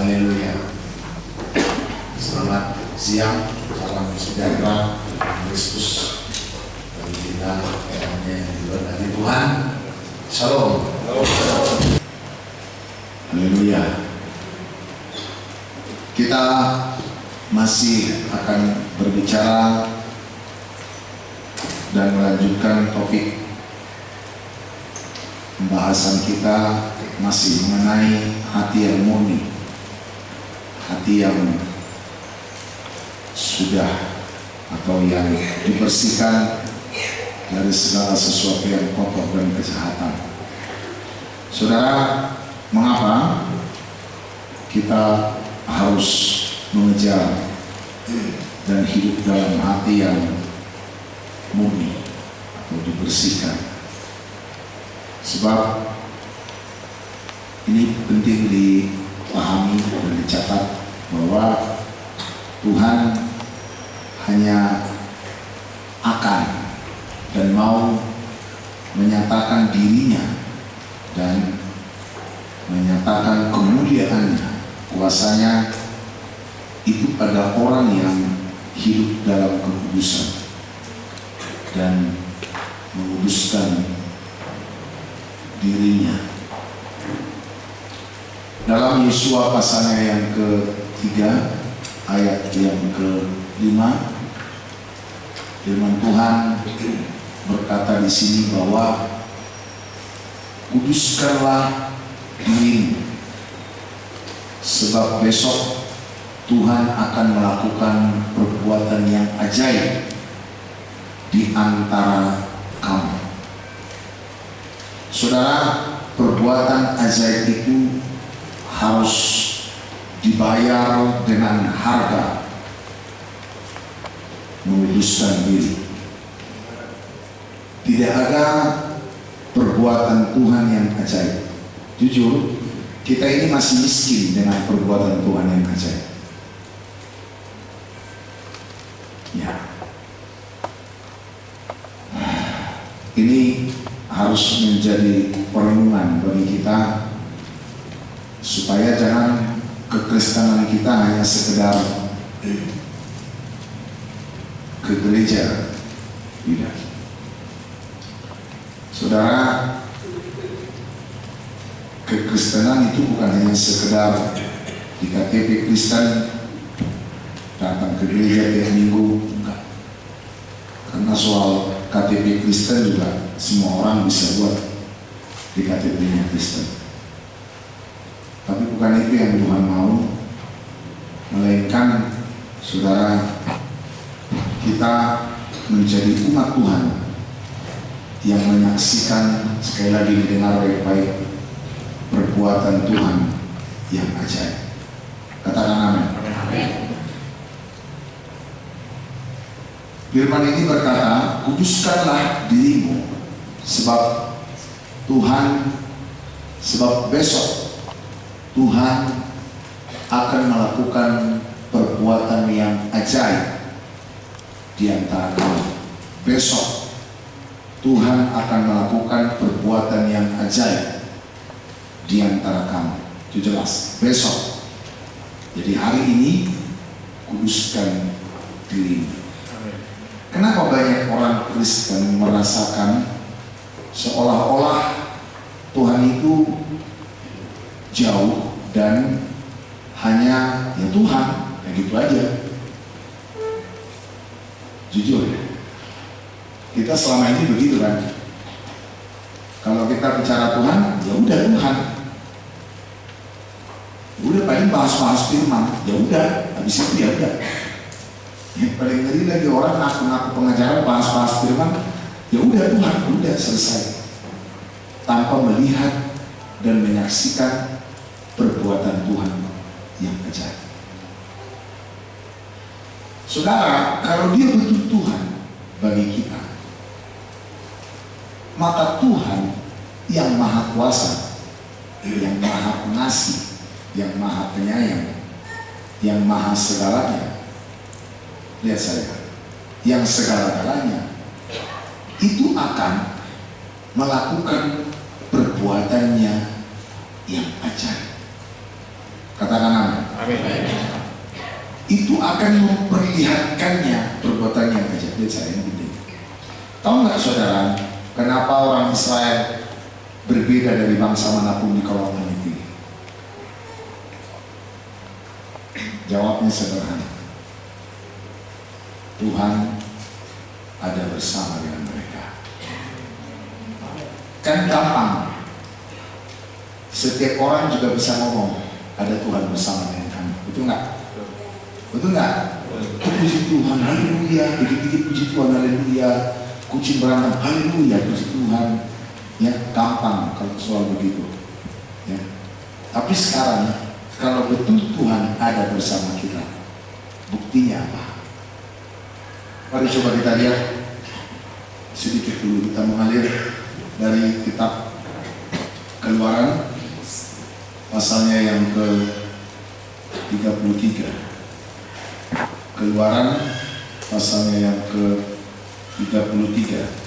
Haleluya. Selamat siang, salam sejahtera Kristus bagi kita yang diberkati Tuhan. Shalom. Haleluya. Kita masih akan berbicara dan melanjutkan topik pembahasan kita masih mengenai hati yang murni, hati yang sudah atau yang dibersihkan dari segala sesuatu yang kotor dan kejahatan. Saudara, mengapa kita harus mengejar dan hidup dalam hati yang murni atau dibersihkan? Sebab ini penting dipahami dan dicatat bahwa Tuhan hanya akan dan mau menyatakan dirinya dan menyatakan kemuliaannya, kuasanya itu pada orang yang hidup dalam kekudusan dan menguduskan dirinya. Dalam Yosua pasalnya yang ke-3 ayat yang ke-5, firman Tuhan berkata di sini bahwa kuduskanlah dirimu, sebab besok Tuhan akan melakukan perbuatan yang ajaib di antara kamu. Saudara, perbuatan ajaib itu harus dibayar dengan harga, menguduskan diri. Tidak ada perbuatan Tuhan yang ajaib. Jujur, kita ini masih miskin dengan perbuatan Tuhan yang ajaib. Ya. Ini harus menjadi perenungan bagi kita, supaya jangan kekristenan kita hanya sekedar ke gereja. Tidak. Saudara, kekristenan itu bukan hanya sekedar di KTP Kristen, datang ke gereja tiap minggu, enggak. Karena soal KTP Kristen juga semua orang bisa buat di KTP-nya Kristen. Tapi bukan itu yang Tuhan mau, melainkan saudara, kita menjadi umat Tuhan yang menyaksikan, sekali lagi didengar baik-baik, perbuatan Tuhan yang ajaib. Katakan amin. Firman ini berkata, kuduskanlah dirimu, sebab besok Tuhan akan melakukan perbuatan yang ajaib di antara kamu. Besok Tuhan akan melakukan perbuatan yang ajaib di antara kamu. Itu jelas, besok. Jadi hari ini kuduskan dirimu. Kenapa banyak orang Kristen merasakan seolah-olah Tuhan itu jauh dan hanya ya Tuhan, kayak gitu aja. Jujur, kita selama ini begitu kan. Kalau kita bicara Tuhan, ya udah Tuhan. Udah paling bahas-bahas firman, ya udah, habis itu ya udah. Yang paling ngeri lagi orang ngaku-ngaku pengajaran bahas-bahas firman, ya udah Tuhan, udah selesai. Tanpa melihat dan menyaksikan perbuatan Tuhan yang ajaib. Saudara, kalau dia betul Tuhan bagi kita, maka Tuhan yang maha kuasa, yang maha pengasih, yang maha penyayang, yang maha segalanya, lihat saya, yang segala-galanya itu akan melakukan perbuatannya yang ajaib. Katakan amin. Amin. Itu akan memperlihatkannya perbuatannya yang kejam. Lihat saya ini penting. Tahu nggak saudara, kenapa orang Israel berbeda dari bangsa manapun di kolongan itu? Jawabnya sederhana. Tuhan ada bersama dengan mereka. Kan gampang. Setiap orang juga bisa ngomong, ada Tuhan bersama dengan kami. Betul nggak? Betul nggak? Puji Tuhan, haleluya. Dikit-dikit puji Tuhan, haleluya. Kucing berantem, haleluya, puji Tuhan. Ya, gampang kalau soal begitu. Ya. Tapi sekarang, kalau betul Tuhan ada bersama kita, buktinya apa? Mari coba kita lihat sedikit dulu, kita mengalir dari kitab Keluaran pasalnya yang ke-33. Keluaran pasalnya yang ke-33.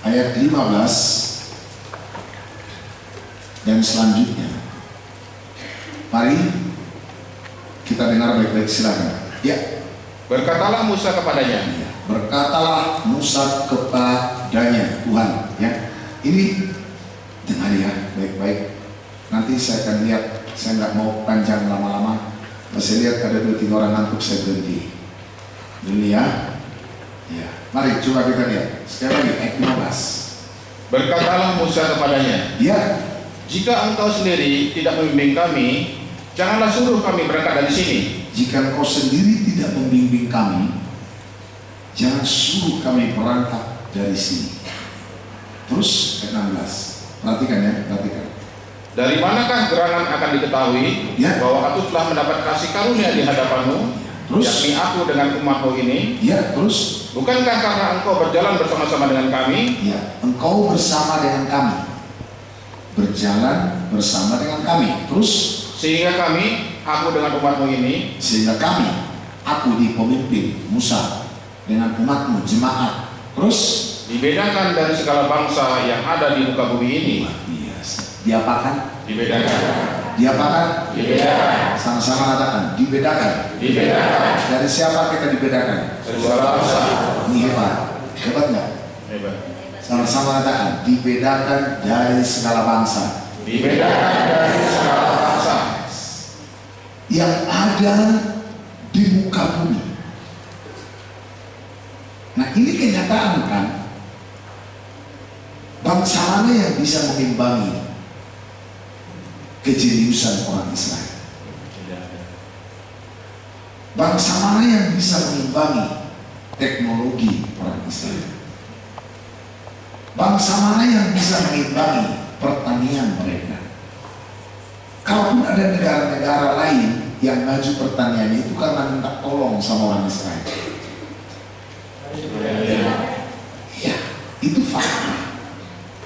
Ayat 15 dan selanjutnya. Mari kita dengar baik-baik, silakan. Ya. Berkatalah Musa kepadanya. Ya. Berkatalah Musa kepadanya, Tuhan. Ya. Ini dengar ya baik-baik. Nanti saya akan lihat. Saya nggak mau panjang lama-lama. Saya lihat ada 2-3 orang ngantuk, saya berhenti. Dulu ya. Ya. Mari coba kita lihat. Sekali lagi ayat 15. Berkatalah Musa kepadanya. Ya. Jika engkau sendiri tidak membimbing kami, janganlah suruh kami berangkat dari sini. Jika engkau sendiri tidak membimbing kami, jangan suruh kami berangkat dari sini. Terus ayat 16. Perhatikan ya, perhatikan. Dari manakah gerangan akan diketahui Ya. bahwa aku telah mendapat kasih karunia di hadapanmu, Terus? yakni aku dengan umatmu ini? Ya, terus? Bukankah karena engkau berjalan bersama-sama dengan kami? Ya, engkau bersama dengan kami. Berjalan bersama dengan kami. Terus? Sehingga kami, aku dengan umatmu ini, Sehingga kami, aku di pemimpin Musa dengan umatmu, jemaat. Terus? dibedakan dari segala bangsa yang ada di muka bumi ini. Luar biasa. Diapakan? Dibedakan. Diapakan? Dibedakan. Sama-sama katakan, dibedakan. Dibedakan. Dari siapa kita dibedakan? Dari segala bangsa. Ini hebat. Hebat nggak? Hebat. Sama-sama katakan, dibedakan dari segala bangsa Dibedakan dari segala bangsa yang ada di muka bumi. Nah, ini kenyataan kan? Bangsa mana yang bisa mengimbangi kejeniusan orang Israel? Bangsa mana yang bisa mengimbangi teknologi orang Israel? Bangsa mana yang bisa mengimbangi pertanian mereka? Kalaupun ada negara-negara lain yang maju pertaniannya, itu karena minta tolong sama orang Israel. Ya, itu fakta.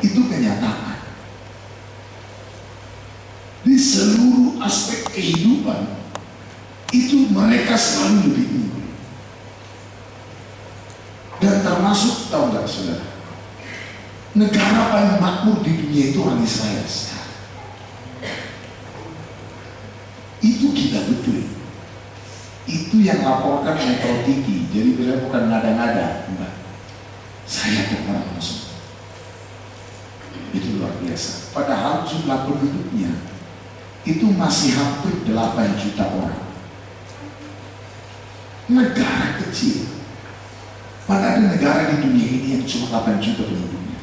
Itu kenyataan. Di seluruh aspek kehidupan, itu mereka selalu lebih unggul. Dan termasuk, tahu nggak saudara, negara paling makmur di dunia itu orang Israel sekarang. Itu gila betul. Itu yang laporkan Metro TV. Jadi beliau bukan ngada-ngada, enggak. Saya dengar langsung. Itu luar biasa. Padahal jumlah penduduknya itu masih hampir 8 juta orang. Negara kecil. Mana ada negara di dunia ini yang cuma 8 juta penduduknya?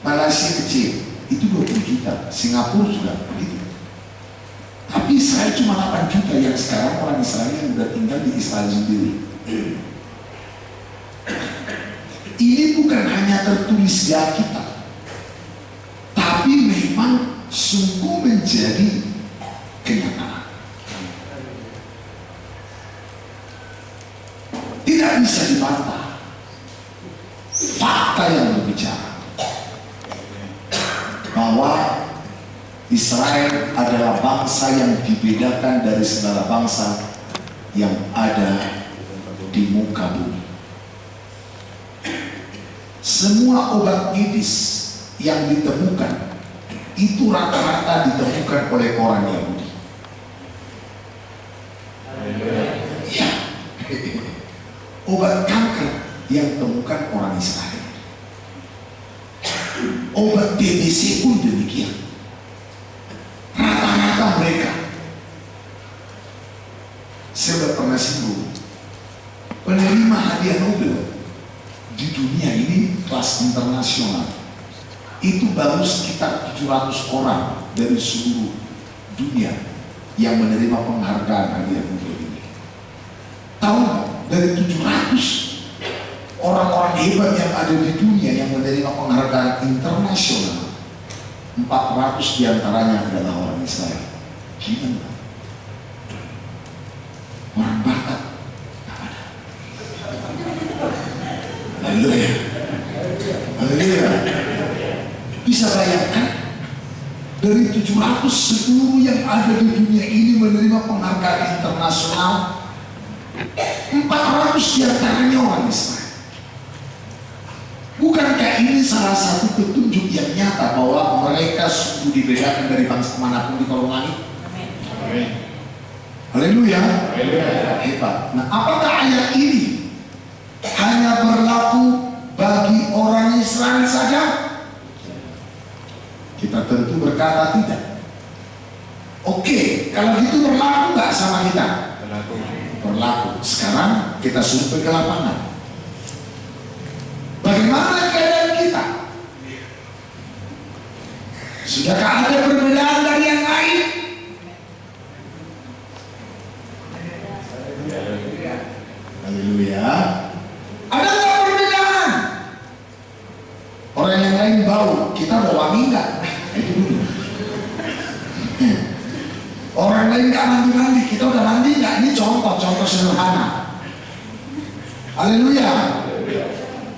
Malaysia kecil, itu 20 juta. Singapura juga begitu. Tapi Israel cuma 8 juta, yang sekarang orang Israel yang udah tinggal di Israel sendiri. Ini bukan hanya tertulis di Alkitab, tapi memang sungguh menjadi kenyataan. Tidak bisa dibantah. Fakta yang berbicara bahwa Israel adalah bangsa yang dibedakan dari segala bangsa yang ada di muka bumi. Semua obat medis yang ditemukan itu rata-rata ditemukan oleh orang Yahudi. Ya. Obat kanker yang ditemukan orang Israel. Obat TBC pun demikian. Rata-rata mereka. Saya sudah pernah singgung, penerima hadiah Nobel di dunia ini kelas internasional itu baru sekitar 700 orang dari seluruh dunia yang menerima penghargaan hadiah Nobel ini. Tahu nggak, dari 700 orang-orang hebat yang ada di dunia yang menerima penghargaan internasional, 400 diantaranya adalah orang Israel. Gimana? Orang Batak nggak ada. Haleluya, haleluya. Bisa bayangkan, dari 700 seluruh yang ada di dunia ini menerima penghargaan internasional, 400 diantaranya orang Israel. Bukankah ini salah satu petunjuk yang nyata bahwa mereka sungguh dibedakan dari bangsa manapun di kolong langit? Amin. Haleluya. Hebat. Nah, apakah ayat ini hanya berlaku bagi orang Israel saja? Kita tentu berkata tidak. Oke, kalau gitu berlaku nggak sama kita? Berlaku. Sekarang kita survei ke lapangan. Bagaimana keadaan kita? Sudahkah ada perbedaan dari yang lain? Haleluya. Ada nggak perbedaan? Orang yang lain bau, kita bau wangi nggak? Itu dulu. Orang lain nggak mandi-mandi, kita udah mandi nggak? Ini contoh sederhana. Haleluya.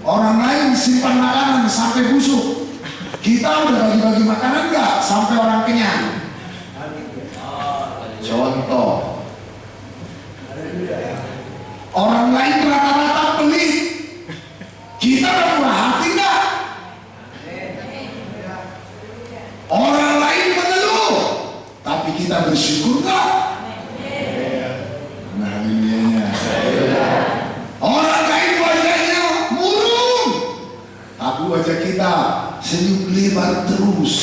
Orang lain simpan makanan sampai busuk, kita udah bagi-bagi makanan nggak sampai orang kenyang? Contoh. Orang lain rata-rata pelit, kita udah murah hati nggak? Orang lain mengeluh, tapi kita bersyukur nggak? Nah, haleluya. Orang lain wajahnya murung, tapi wajah kita senyum lebar terus,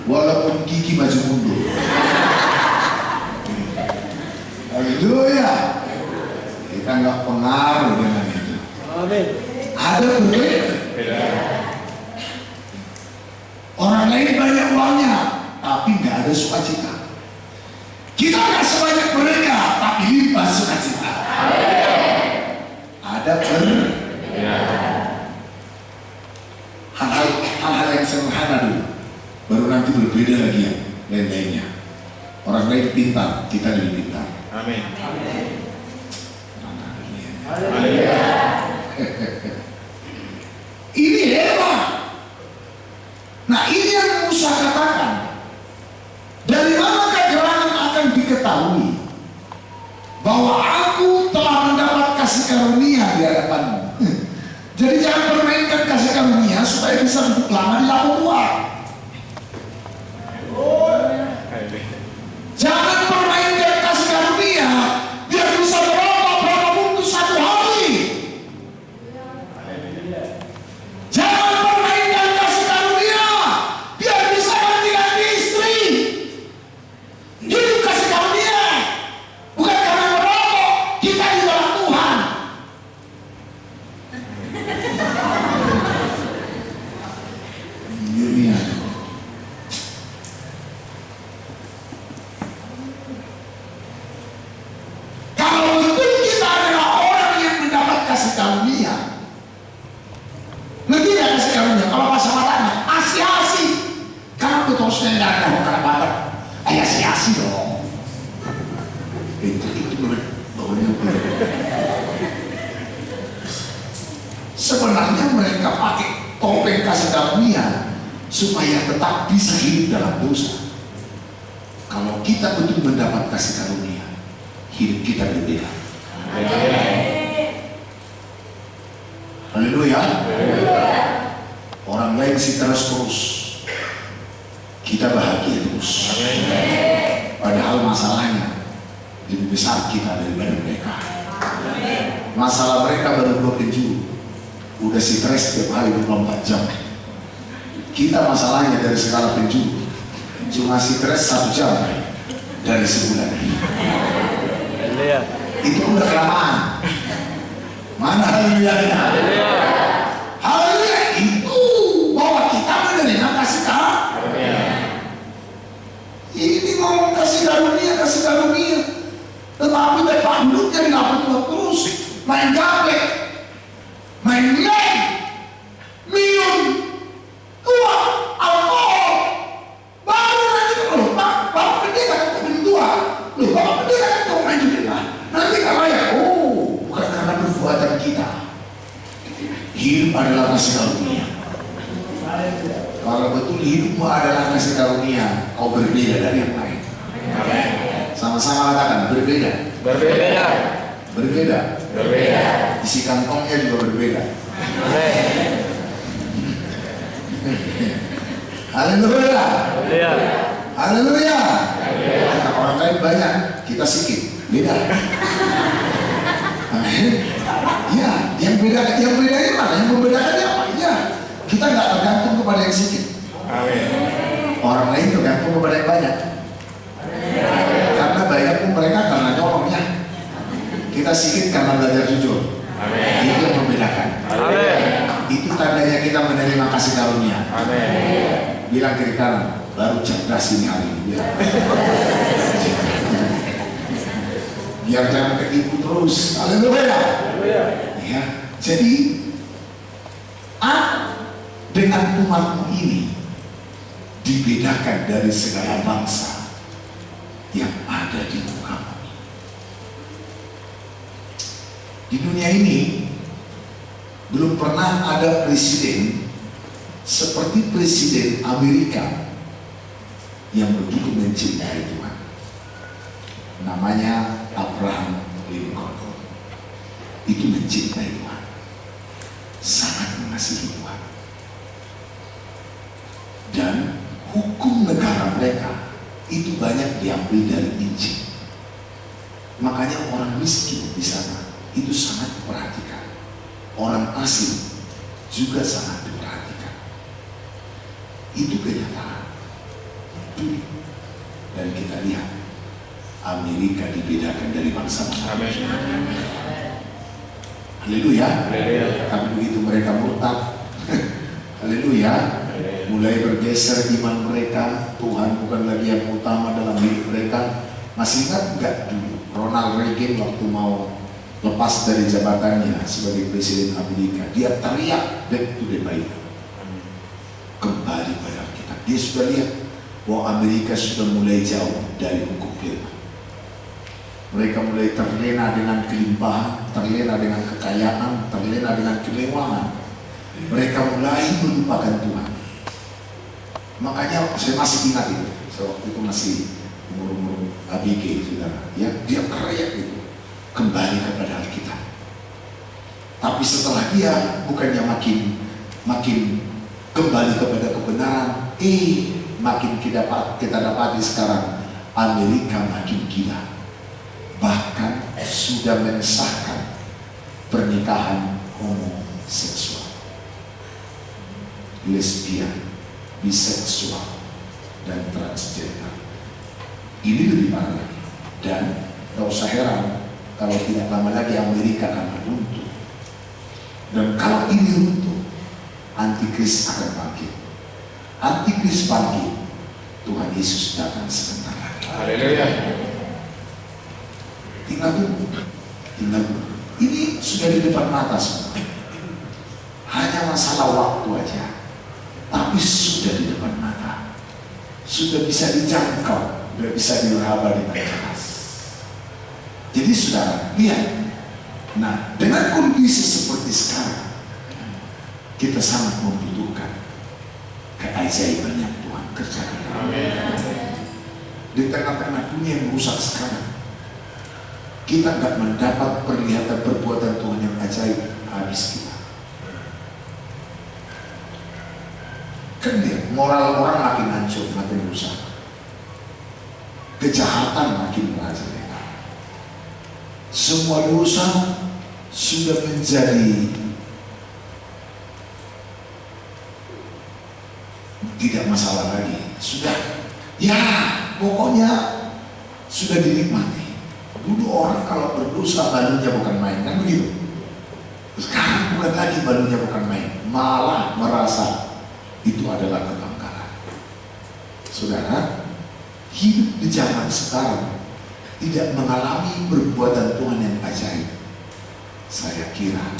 walaupun gigi maju mundur. Haleluya. Kita nggak pengaruh dengan itu. Ada berbeda. Orang lain banyak uangnya, tapi nggak ada sukacita. Kita nggak sebanyak mereka, tapi limpah sukacita. Ada hal-hal yang sederhana dulu, baru nanti berbeda lagi yang lain-lainnya. Orang lain pintar, kita lebih pintar. Amin. Ini hebat. Nah, ini yang Musa katakan. Dari manakah gerangan akan diketahui bahwa aku telah mendapat kasih karunia di hadapanmu? Jadi jangan permainkan kasih karunia supaya bisa duduk lama di lampu tua. Jangan permainkan kasih karunia biar bisa berapa bungkus satu hari. Jangan permainkan kasih karunia biar bisa ganti-ganti istri. Hidup kasih karunia bukan karena merokok, kita dibalas Tuhan. Dunia. Kalau betul kita adalah orang yang mendapat kasih karunia, nanti tidak kasih karunia. Kalau bahasa matanya asi-asi, karena betulnya nggak ada orang batak, asi-asi dong. Itu baunya. Sebenarnya mereka pakai topeng kasih karunia supaya tetap bisa hidup dalam dosa. Kalau kita betul mendapat kasih karunia, hidup kita berbeda. Haleluya. Orang lain stres terus, kita bahagia terus. Padahal masalahnya lebih besar kita daripada mereka. Masalah mereka baru 2 penjuru, udah stres setiap hari 24 jam. Kita masalahnya dari segala penjuru cuma stres 1 jam dari sebulan. Itu udah kelamaan. Mana haleluya? Haleluya itu bahwa kita menerima kasih karunia. Ini ngomong kasih karunia, kasih karunia. Tetapi Bapak hidupnya dilakukan terus, main gaple, main lem, minum, tua, alkohol. Baru nanti loh, Bapak pendeta kan minum tua, loh Bapak pendeta kan kau main juga. Nanti kalau ya, oh bukan karena perbuatan kita. Hidup adalah kasih karunia. Kalau betul hidupmu adalah kasih karunia, kau berbeda dari yang lain. Sama-sama katakan berbeda. Isi kantongnya juga berbeda. Haleluya. Haleluya. Orang lain banyak, kita sedikit, beda. Ya, yang bedanya mana? Yang membedakannya apa? Ya, kita nggak tergantung kepada yang sedikit. Orang lain tergantung kepada yang banyak. Karena banyak pun mereka karena nyolongnya. Kita sedikit karena belajar jujur. Itu yang membedakan. Itu tandanya kita menerima kasih karunia. Bilang kiri kanan, baru cerdas ini hari ini. Biar jangan ketipu terus. Haleluya. Ya, jadi dengan umatmu ini dibedakan dari segala bangsa yang ada di muka bumi. Di dunia ini belum pernah ada presiden seperti presiden Amerika yang begitu mencintai Tuhan. Namanya Abraham Lincoln. Itu mencintai Tuhan, sangat mengasihi Tuhan. Dan hukum negara mereka itu banyak diambil dari Injil. Makanya orang miskin di sana itu sangat diperhatikan. Orang asing juga sangat diperhatikan. Itu kenyataan. Dan kita lihat Amerika dibedakan dari bangsa-bangsa. Haleluya. Tapi begitu mereka murtad, haleluya, mulai bergeser iman mereka, Tuhan bukan lagi yang utama dalam hidup mereka. Masih ingat enggak dulu Ronald Reagan waktu mau lepas dari jabatannya sebagai presiden Amerika, dia teriak back to the Bible, kembali pada Alkitab. Dia sudah lihat bahwa Amerika sudah mulai jauh dari hukum firman. Mereka mulai terlena dengan kelimpahan, terlena dengan kekayaan, terlena dengan kemewahan. Mereka mulai melupakan Tuhan. Makanya saya masih ingat itu. Saya waktu itu masih umur ABG, saudara. Ya, dia teriak itu, kembali kepada Alkitab. Tapi setelah dia bukannya makin kembali kepada kebenaran, makin kita dapati sekarang Amerika makin gila. Bahkan sudah mensahkan pernikahan homoseksual, lesbian, biseksual, dan transgender. Ini lebih parah lagi. Dan tak usah heran kalau tidak lama lagi Amerika akan runtuh. Dan kalau ini runtuh, Antikris akan bangkit. Antikris bangkit, Tuhan Yesus datang sebentar lagi. Haleluya. Tinggal dulu. Ini sudah di depan mata semua. Hanya masalah waktu aja. Tapi sudah di depan mata. Sudah bisa dijangkau, sudah bisa diraba dengan jelas. Jadi saudara, lihat. Nah, dengan kondisi seperti sekarang, kita sangat membutuhkan keajaiban yang Tuhan kerjakan. di tengah-tengah dunia yang rusak sekarang, kita nggak mendapat perlihatan perbuatan Tuhan yang ajaib, habis kita. Kan lihat, moral orang makin hancur, makin rusak. Kejahatan makin merajalela. Semua dosa sudah menjadi tidak masalah lagi. Sudah, ya pokoknya sudah dinikmati. Dulu orang kalau berdosa balunya bukan main, kan begitu. Sekarang bukan lagi balunya bukan main, malah merasa itu adalah kebanggaan. Saudara, hidup di zaman sekarang tidak mengalami perbuatan Tuhan yang ajaib, saya kira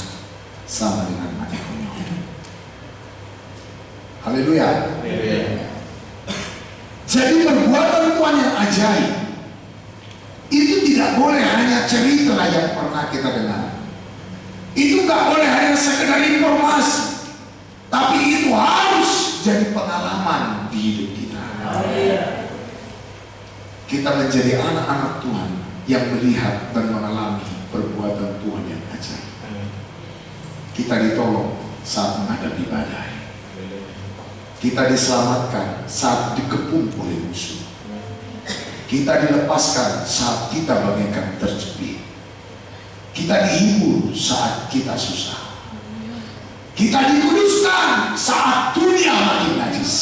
sama dengan mati konyol. Haleluya. Jadi perbuatan Tuhan yang ajaib itu tidak boleh hanya cerita yang pernah kita dengar. Itu nggak boleh hanya sekedar informasi, tapi itu harus jadi pengalaman di hidup kita. Kita menjadi anak-anak Tuhan yang melihat dan mengalami perbuatan Tuhan yang ajaib. Kita ditolong saat menghadapi badai. Kita diselamatkan saat dikepung oleh musuh. Kita dilepaskan saat kita bagaikan terjepit. Kita dihibur saat kita susah. Kita dikuduskan saat dunia makin najis.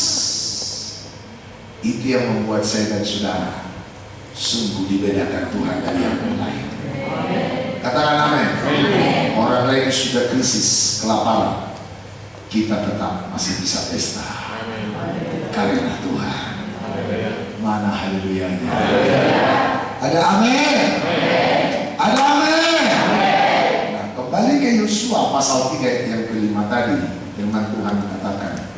Itu yang membuat saya dan saudara sungguh dibedakan Tuhan dari yang lain. Katakan amin. Orang lain sudah krisis, kelaparan, kita tetap masih bisa pesta karena Tuhan. Mana haleluyanya? Ada amin. Ada amin. Nah, kembali ke Yosua pasal 3 yang kelima tadi, dengan Tuhan mengatakan,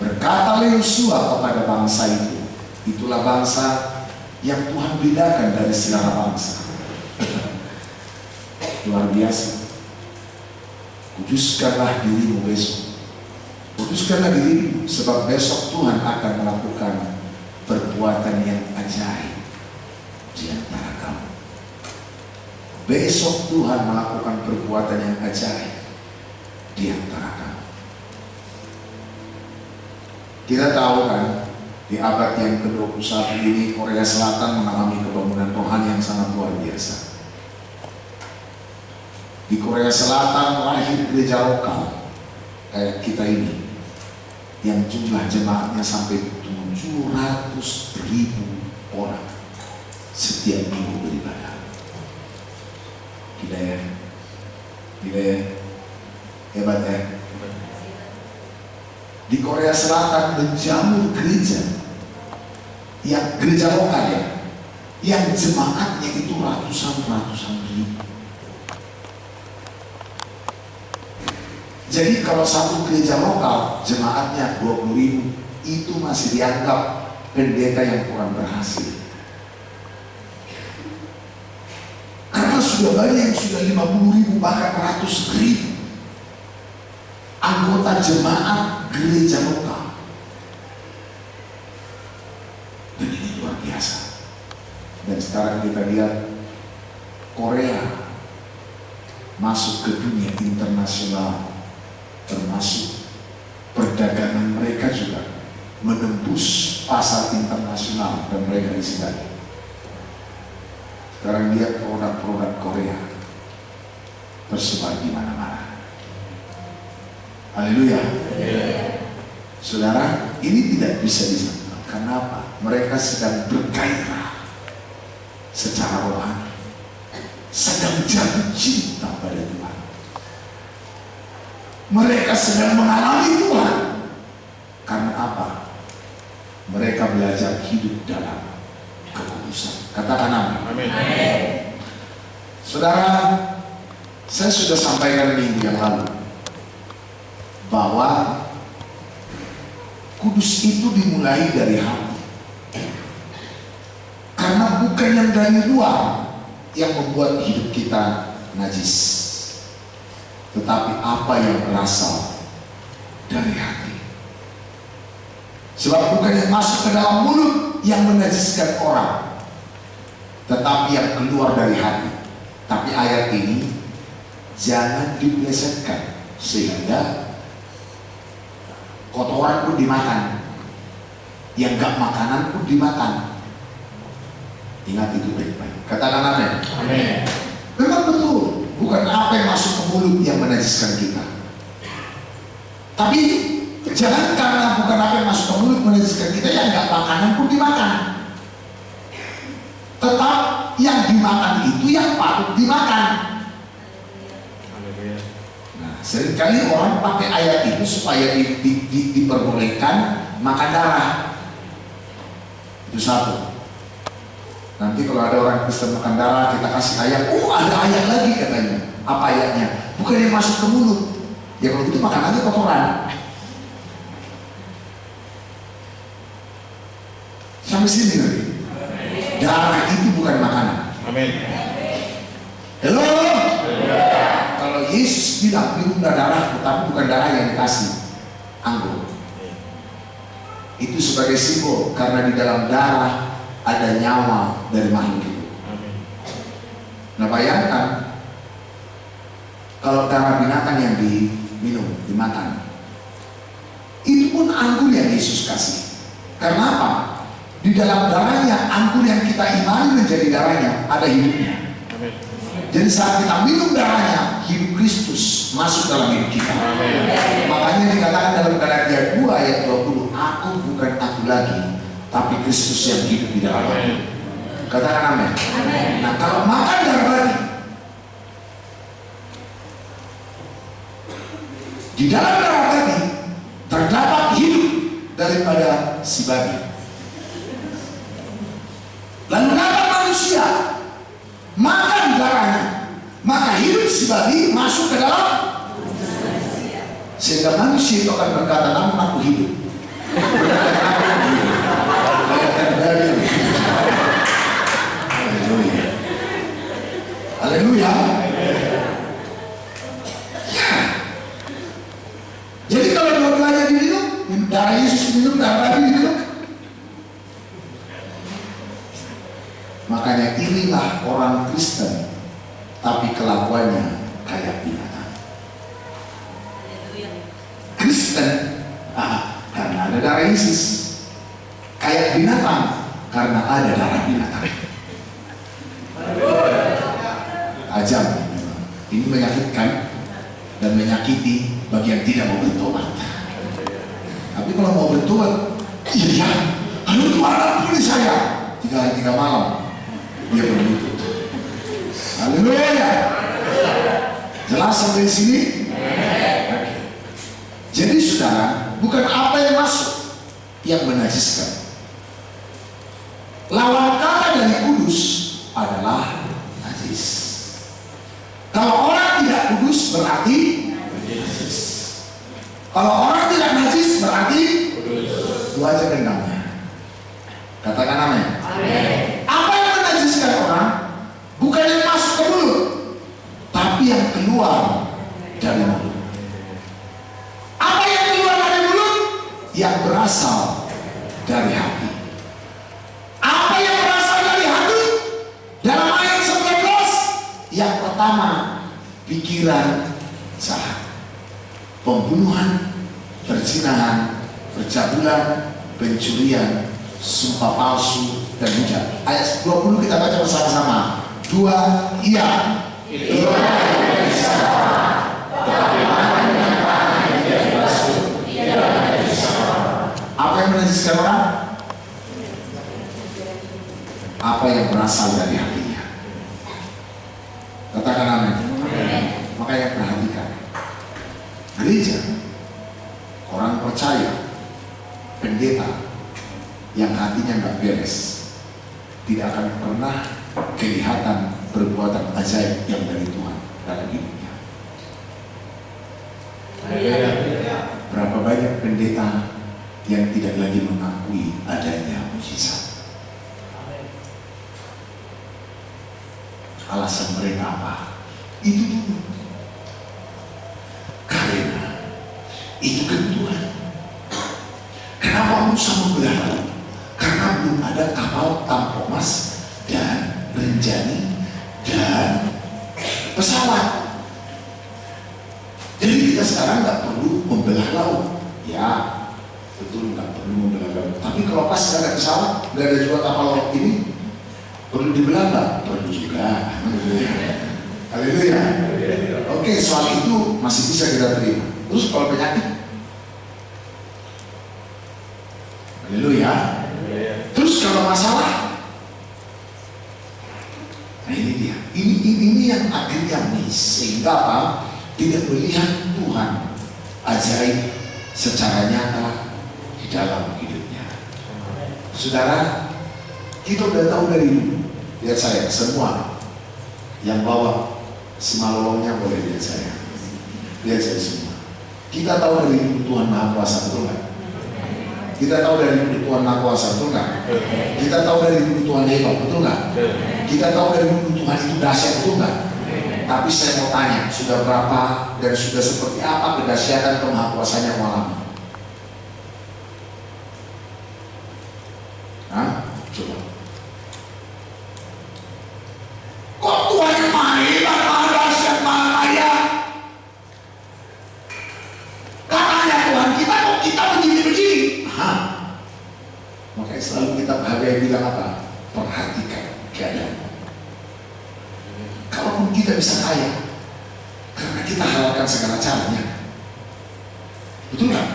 berkatalah Yosua kepada bangsa itu, itulah bangsa yang Tuhan bedakan dari segala bangsa. Luar biasa. Kuduskanlah dirimu besok. Kuduskanlah dirimu, sebab besok Tuhan akan melakukan perbuatan yang ajaib di antara kamu. Besok Tuhan melakukan perbuatan yang ajaib di antara kamu. Kita tahu kan, di abad yang ke-21 ini Korea Selatan mengalami kebangunan rohani yang sangat luar biasa. Di Korea Selatan lahir gereja lokal kayak kita ini, yang jumlah jemaatnya sampai 700.000 orang setiap minggu beribadah. Gila ya, gila ya, hebat ya. Di Korea Selatan menjamur gereja, yang gereja lokal ya, yang jemaatnya itu ratusan ribu. Jadi kalau satu gereja lokal jemaatnya 20.000, itu masih dianggap pendeta yang kurang berhasil. Karena sudah banyak yang sudah 50.000 bahkan 100.000 anggota jemaat gereja lokal. Dan ini luar biasa. Dan sekarang kita lihat Korea masuk ke dunia internasional, termasuk perdagangan mereka juga menembus pasar internasional dan mereka disengaja. Sekarang lihat produk-produk Korea tersebar di mana-mana. Haleluya. Saudara, ini tidak bisa disangkal. Kenapa? Mereka sedang bergairah secara rohani, sedang jatuh cinta pada Tuhan. Mereka sedang mengalami Tuhan. Karena apa? Mereka belajar hidup dalam kekudusan. Katakan amin. Saudara, saya sudah sampaikan minggu yang lalu bahwa kudus itu dimulai dari hati. Karena bukan yang dari luar yang membuat hidup kita najis, tetapi apa yang berasal dari hati. Sebab bukan yang masuk ke dalam mulut yang menajiskan orang, tetapi yang keluar dari hati. Tapi ayat ini jangan dipelesetkan sehingga kotoran pun dimakan, yang gak makanan pun dimakan. Ingat itu baik-baik. Katakan amin. Amin. Memang betul, bukan apa yang masuk ke mulut yang menajiskan kita. Tapi jangan karena bukan apa yang masuk ke mulut menajiskan kita, yang gak makanan pun dimakan. Tetap yang dimakan itu yang patut dimakan. Nah, seringkali orang pakai ayat itu supaya diperbolehkan makan darah. Itu satu. Nanti kalau ada orang Kristen makan darah, kita kasih ayat. Oh, ada ayat lagi katanya. Apa ayatnya? Bukan yang masuk ke mulut. Ya kalau gitu makan aja kotoran. Sampai sini nanti. Darah itu bukan makanan. Amin. Halo. Kalau Yesus bilang minum darahku, tapi bukan darah yang dikasih anggur. Itu sebagai simbol karena di dalam darah ada nyawa dari makhluk itu. Nah, bayangkan kalau darah binatang yang diminum, dimakan, itu pun anggur yang Yesus kasih. Karena apa? Di dalam darahnya, anggur yang kita imani menjadi darahnya, ada hidupnya. Jadi saat kita minum darahnya, hidup Kristus masuk dalam hidup kita. Makanya dikatakan dalam Galatia 2 ayat 20, aku bukan aku lagi, tapi Kristus yang hidup di dalam aku. Katakan amin. Nah, kalau makan darah tadi, di dalam darah tadi terdapat hidup daripada si babi. Lalu dapat manusia makan darahnya, maka hidup si babi masuk ke dalam, sehingga manusia itu akan berkata, namun aku hidup. Haleluya. Ya. Jadi kalau dua-duanya diminum, darah Yesus diminum, darah babi diminum, makanya inilah orang Kristen, tapi kelakuannya kayak binatang. Kristen karena ada darah Yesus, kayak binatang karena ada darah binatang. Ajam, ini menyakitkan dan menyakiti bagi yang tidak mau bertobat. Tapi kalau mau bertobat, iya, aduh Tuhan ampuni saya. 3 hari 3 malam dia berlutut. Haleluya. Jelas sampai sini? Okay. Jadi saudara, bukan apa yang masuk yang menajiskan. Lawan kata dari kudus adalah najis. Kalau orang tidak kudus berarti najis. Kalau orang tidak najis berarti kudus. Dua aja gendangnya. Katakan amin. Apa yang menajiskan orang bukan yang masuk ke mulut, tapi yang keluar dari mulut. Apa yang keluar dari mulut? Yang berasal dari hati. Apa yang berasal dari hati? Dalam ayat 19, yang pertama, pikiran jahat, pembunuhan, perzinahan, percabulan, pencurian, sumpah palsu, dan hujat. Ayat 20 kita baca bersama-sama. 2, iya. Itu bisa. Apa yang menajiskan orang? Apa yang berasal dari hatinya. Katakan amin. Makanya perhatikan, gereja, orang percaya, pendeta yang hatinya nggak beres, tidak akan pernah kelihatan perbuatan ajaib yang dari Tuhan dalam hidupnya. Berapa banyak pendeta yang tidak lagi mengakui adanya mujizat. Alasan mereka apa? Itu dulu. Karena itu kan Tuhan. Kenapa Musa berlalu karena belum ada kapal Tampomas dan Rinjani dan pesawat. Jadi kita sekarang nggak perlu membelah laut, ya betul, nggak perlu membelah laut. Tapi kalau pas nggak ada pesawat, nggak ada juga kapal laut ini, perlu dibelah nggak? Perlu juga. Haleluya. Oke, soal itu masih bisa kita terima. Terus kalau penyakit, haleluya. Terus kalau masalah, nah ini dia. Ini yang akhirnya miss, sehingga apa? Tidak melihat Tuhan ajaib secara nyata di dalam hidupnya. Saudara, kita udah tahu dari dulu. Lihat saya, semua yang bawa semalolongnya boleh lihat saya. Lihat saya semua. Kita tahu dari dulu Tuhan Maha Kuasa, betul nggak? Kita tahu dari dulu Tuhan Maha Kuasa, betul nggak? Kita tahu dari dulu Tuhan hebat, betul nggak? Kita tahu dari dulu Tuhan itu dahsyat, betul nggak? Tapi saya mau tanya, sudah berapa dan sudah seperti apa kedahsyatan kemahakuasanya malam? Hah? Coba. Kok Tuhan yang maha hebat, maha dahsyat, maha kaya? Katanya Tuhan kita, kok kita begini-begini? Hah? Makanya selalu kita bahagia bilang apa? Perhatikan keadaan. Kalaupun kita bisa kaya, karena kita halalkan segala caranya, betul nggak?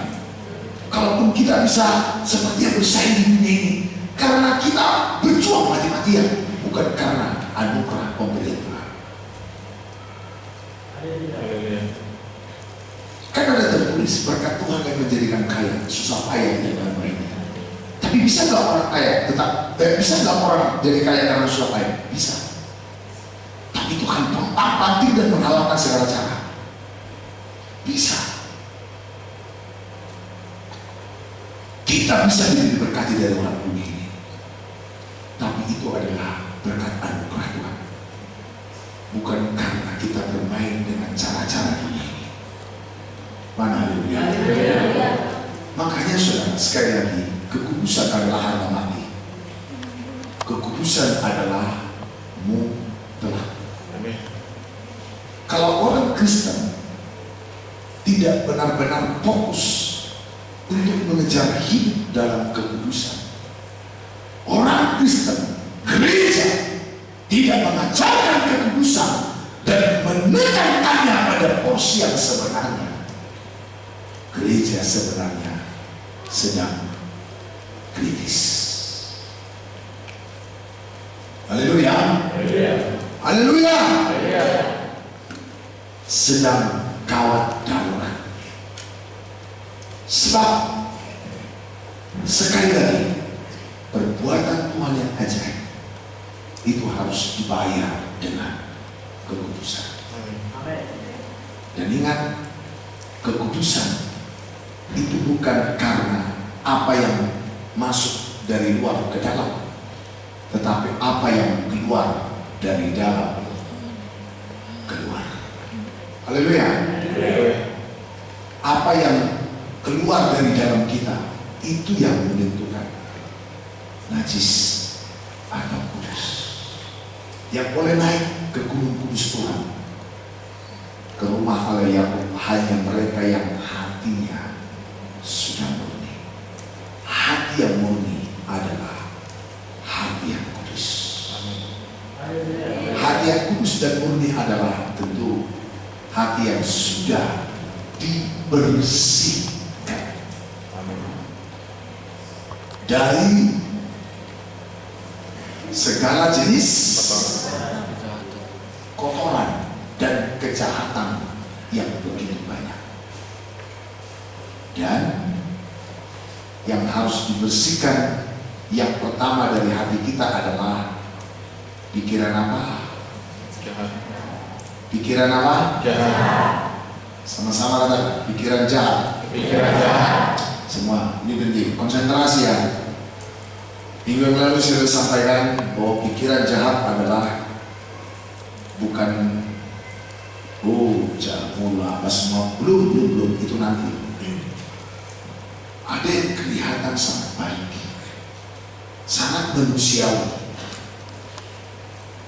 Kalaupun kita bisa seperti yang bersaing di dunia ini, karena kita berjuang mati-matian, bukan karena anugerah pemberian Tuhan. Kan ada tertulis berkat Tuhan yang menjadikan kaya, susah payah di dalam mereka. Tapi bisa nggak orang kaya bisa nggak orang jadi kaya karena susah payah? Bisa. Itu kan pontang-panting dan menghalalkan segala cara. Bisa. Kita bisa diberkati dari orang bumi ini, tapi itu adalah berkat anugerah Tuhan, bukan karena kita bermain dengan cara-cara dunia ini. Mana haleluya. Makanya saudara, sekali lagi, kekudusan adalah harga mati. Kekudusan adalah mutlak. Kalau orang Kristen tidak benar-benar fokus untuk mengejar hidup dalam kekudusan, orang Kristen, gereja tidak mengajarkan kekudusan dan menekankannya pada porsi yang sebenarnya, gereja sebenarnya sedang kritis. Haleluya. Haleluya. Sedang kawat darurat. Sebab sekali lagi, perbuatan Tuhan yang ajaib itu harus dibayar dengan kekudusan. Dan ingat, kekudusan itu bukan karena apa yang masuk dari luar ke dalam, tetapi apa yang keluar dari dalam keluar. Haleluya. Apa yang keluar dari dalam kita, itu yang menentukan najis atau kudus. Yang boleh naik ke gunung kudus Tuhan, ke rumah Allah Yakub, hanya mereka yang hatinya sudah murni. Hati yang murni adalah hati yang kudus. Hati yang kudus dan murni adalah tentu hati yang sudah dibersihkan dari segala jenis kotoran dan kejahatan yang begitu banyak. Dan yang harus dibersihkan yang pertama dari hati kita adalah pikiran apa? Jahat. Pikiran apa? Jahat. Sama-sama katakan, pikiran jahat. Pikiran jahat. Semua, ini penting, konsentrasi ya. Minggu yang lalu saya sampaikan bahwa pikiran jahat adalah bukan jahat mulu apa semua, belum, itu nanti. Ada yang kelihatan kelihatan sangat baik, sangat manusiawi,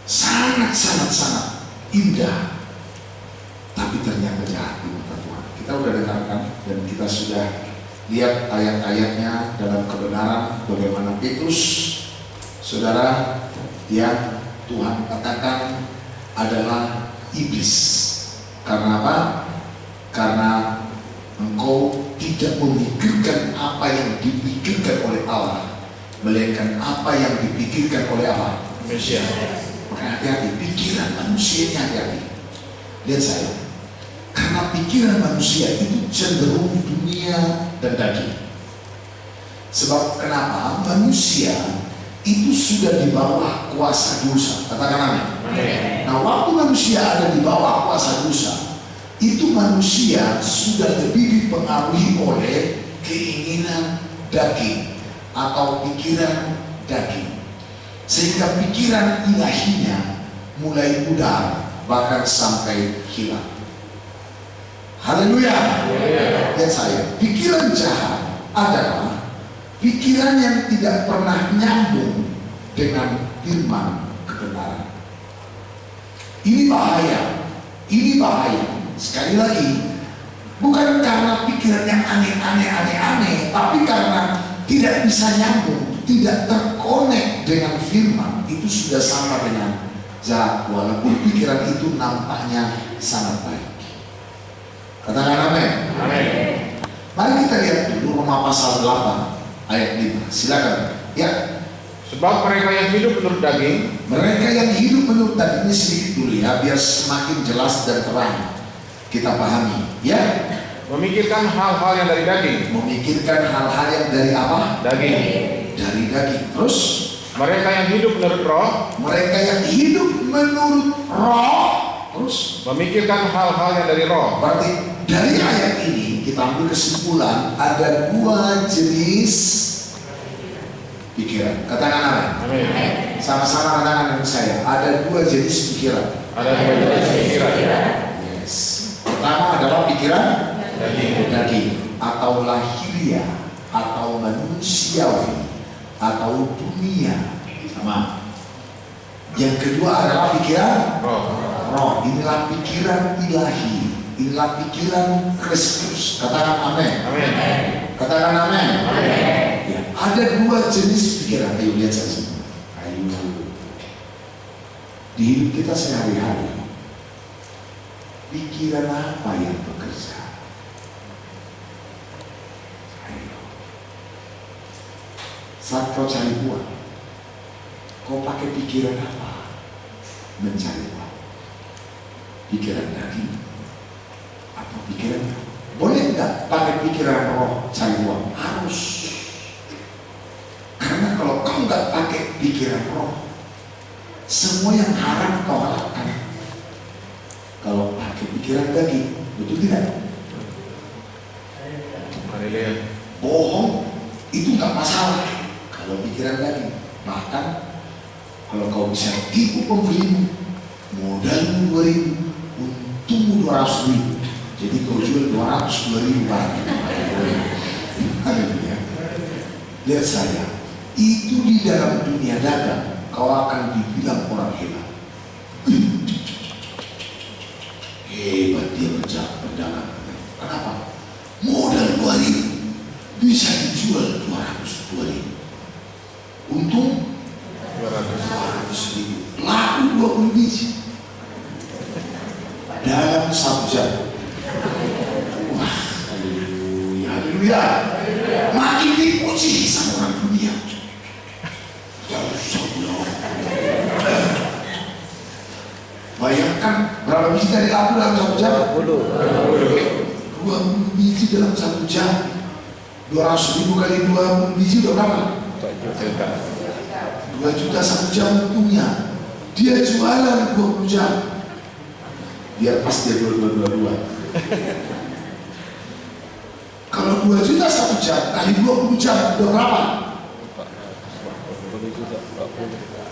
sangat indah, tapi ternyata jahat di mata Tuhan. Kita sudah dengarkan dan kita sudah lihat ayat-ayatnya dalam kebenaran bagaimana Petrus, saudara, yang Tuhan katakan adalah iblis. Karena apa? Karena engkau tidak memikirkan apa yang dipikirkan oleh Allah, melainkan apa yang dipikirkan oleh Allah. Manusia. Maka hati-hati, pikiran manusia ini hati-hati. Lihat saya, karena pikiran manusia itu cenderung dunia dan daging. Sebab kenapa? Manusia itu sudah di bawah kuasa dosa. Katakan amin. Nah, waktu manusia ada di bawah kuasa dosa, itu manusia sudah lebih dipengaruhi oleh keinginan daging atau pikiran daging, sehingga pikiran ilahinya mulai pudar, bahkan sampai hilang. Haleluya. Lihat saya, pikiran jahat adalah pikiran yang tidak pernah nyambung dengan firman kebenaran. Ini bahaya. Sekali lagi, bukan karena pikiran yang aneh-aneh, tapi karena tidak bisa nyambung, tidak terkonek dengan firman. Itu sudah sama dengan jahat, walaupun pikiran itu nampaknya sangat baik. Katakan amin. Mari kita lihat dulu Roma pasal 8 ayat 5. Silakan. Ya. Sebab mereka yang hidup menurut daging, ini sedikit dulu ya, biar semakin jelas dan terang kita pahami. Ya. memikirkan hal-hal yang dari daging. Memikirkan hal-hal yang dari apa? Daging. Dari daging. Terus mereka yang hidup menurut roh. Terus memikirkan hal-hal yang dari roh. Berarti dari ayat ini kita ambil kesimpulan ada dua jenis pikiran. Katakan apa? Amin. Sama-sama katakan dengan saya. Ada dua jenis pikiran. Ada dua jenis pikiran. Yes. Pertama adalah pikiran daging atau lahiriah atau manusiawi atau dunia. Sama. Yang kedua adalah pikiran roh. Inilah pikiran ilahi. Inilah pikiran Kristus. Katakan amin. Katakan amin. Ya, ada dua jenis pikiran. Ayo lihat saya semua. Ayo. Di hidup kita sehari-hari, pikiran apa yang bekerja? Ayo. Saat kau cari uang, kau pakai pikiran apa? Mencari uang. Pikiran daging atau pikiran roh? Boleh nggak pakai pikiran roh cari uang? Harus. Karena kalau kau nggak pakai pikiran roh, semua yang haram kau harapkan. Kalau pakai pikiran daging, betul tidak? Bohong itu nggak masalah kalau pikiran daging. Bahkan kalau kau bisa tipu pembelimu, modalmu 2.000, untungmu 200.000, jadi kau jual 202.000 barang. Haleluya. Lihat saya, itu di dalam dunia dagang kau akan dibilang orang hebat. Hebat dia berdagang. Kenapa? Modal 2.000 bisa dijual 202.000. Untung 200.000. Laku 20 biji dalam 1 jam. Wah, haleluya. Makin dipuji sama orang dunia. Bayangkan berapa biji dari laku dalam 1 jam? 20 biji dalam 1 jam. 200.000 kali 20 biji udah berapa? 2 juta 1 jam untungnya. Dia jualan 20 jam. Biar pas dia 22. Kalau 2 juta 1 jam kali 20 jam udah berapa?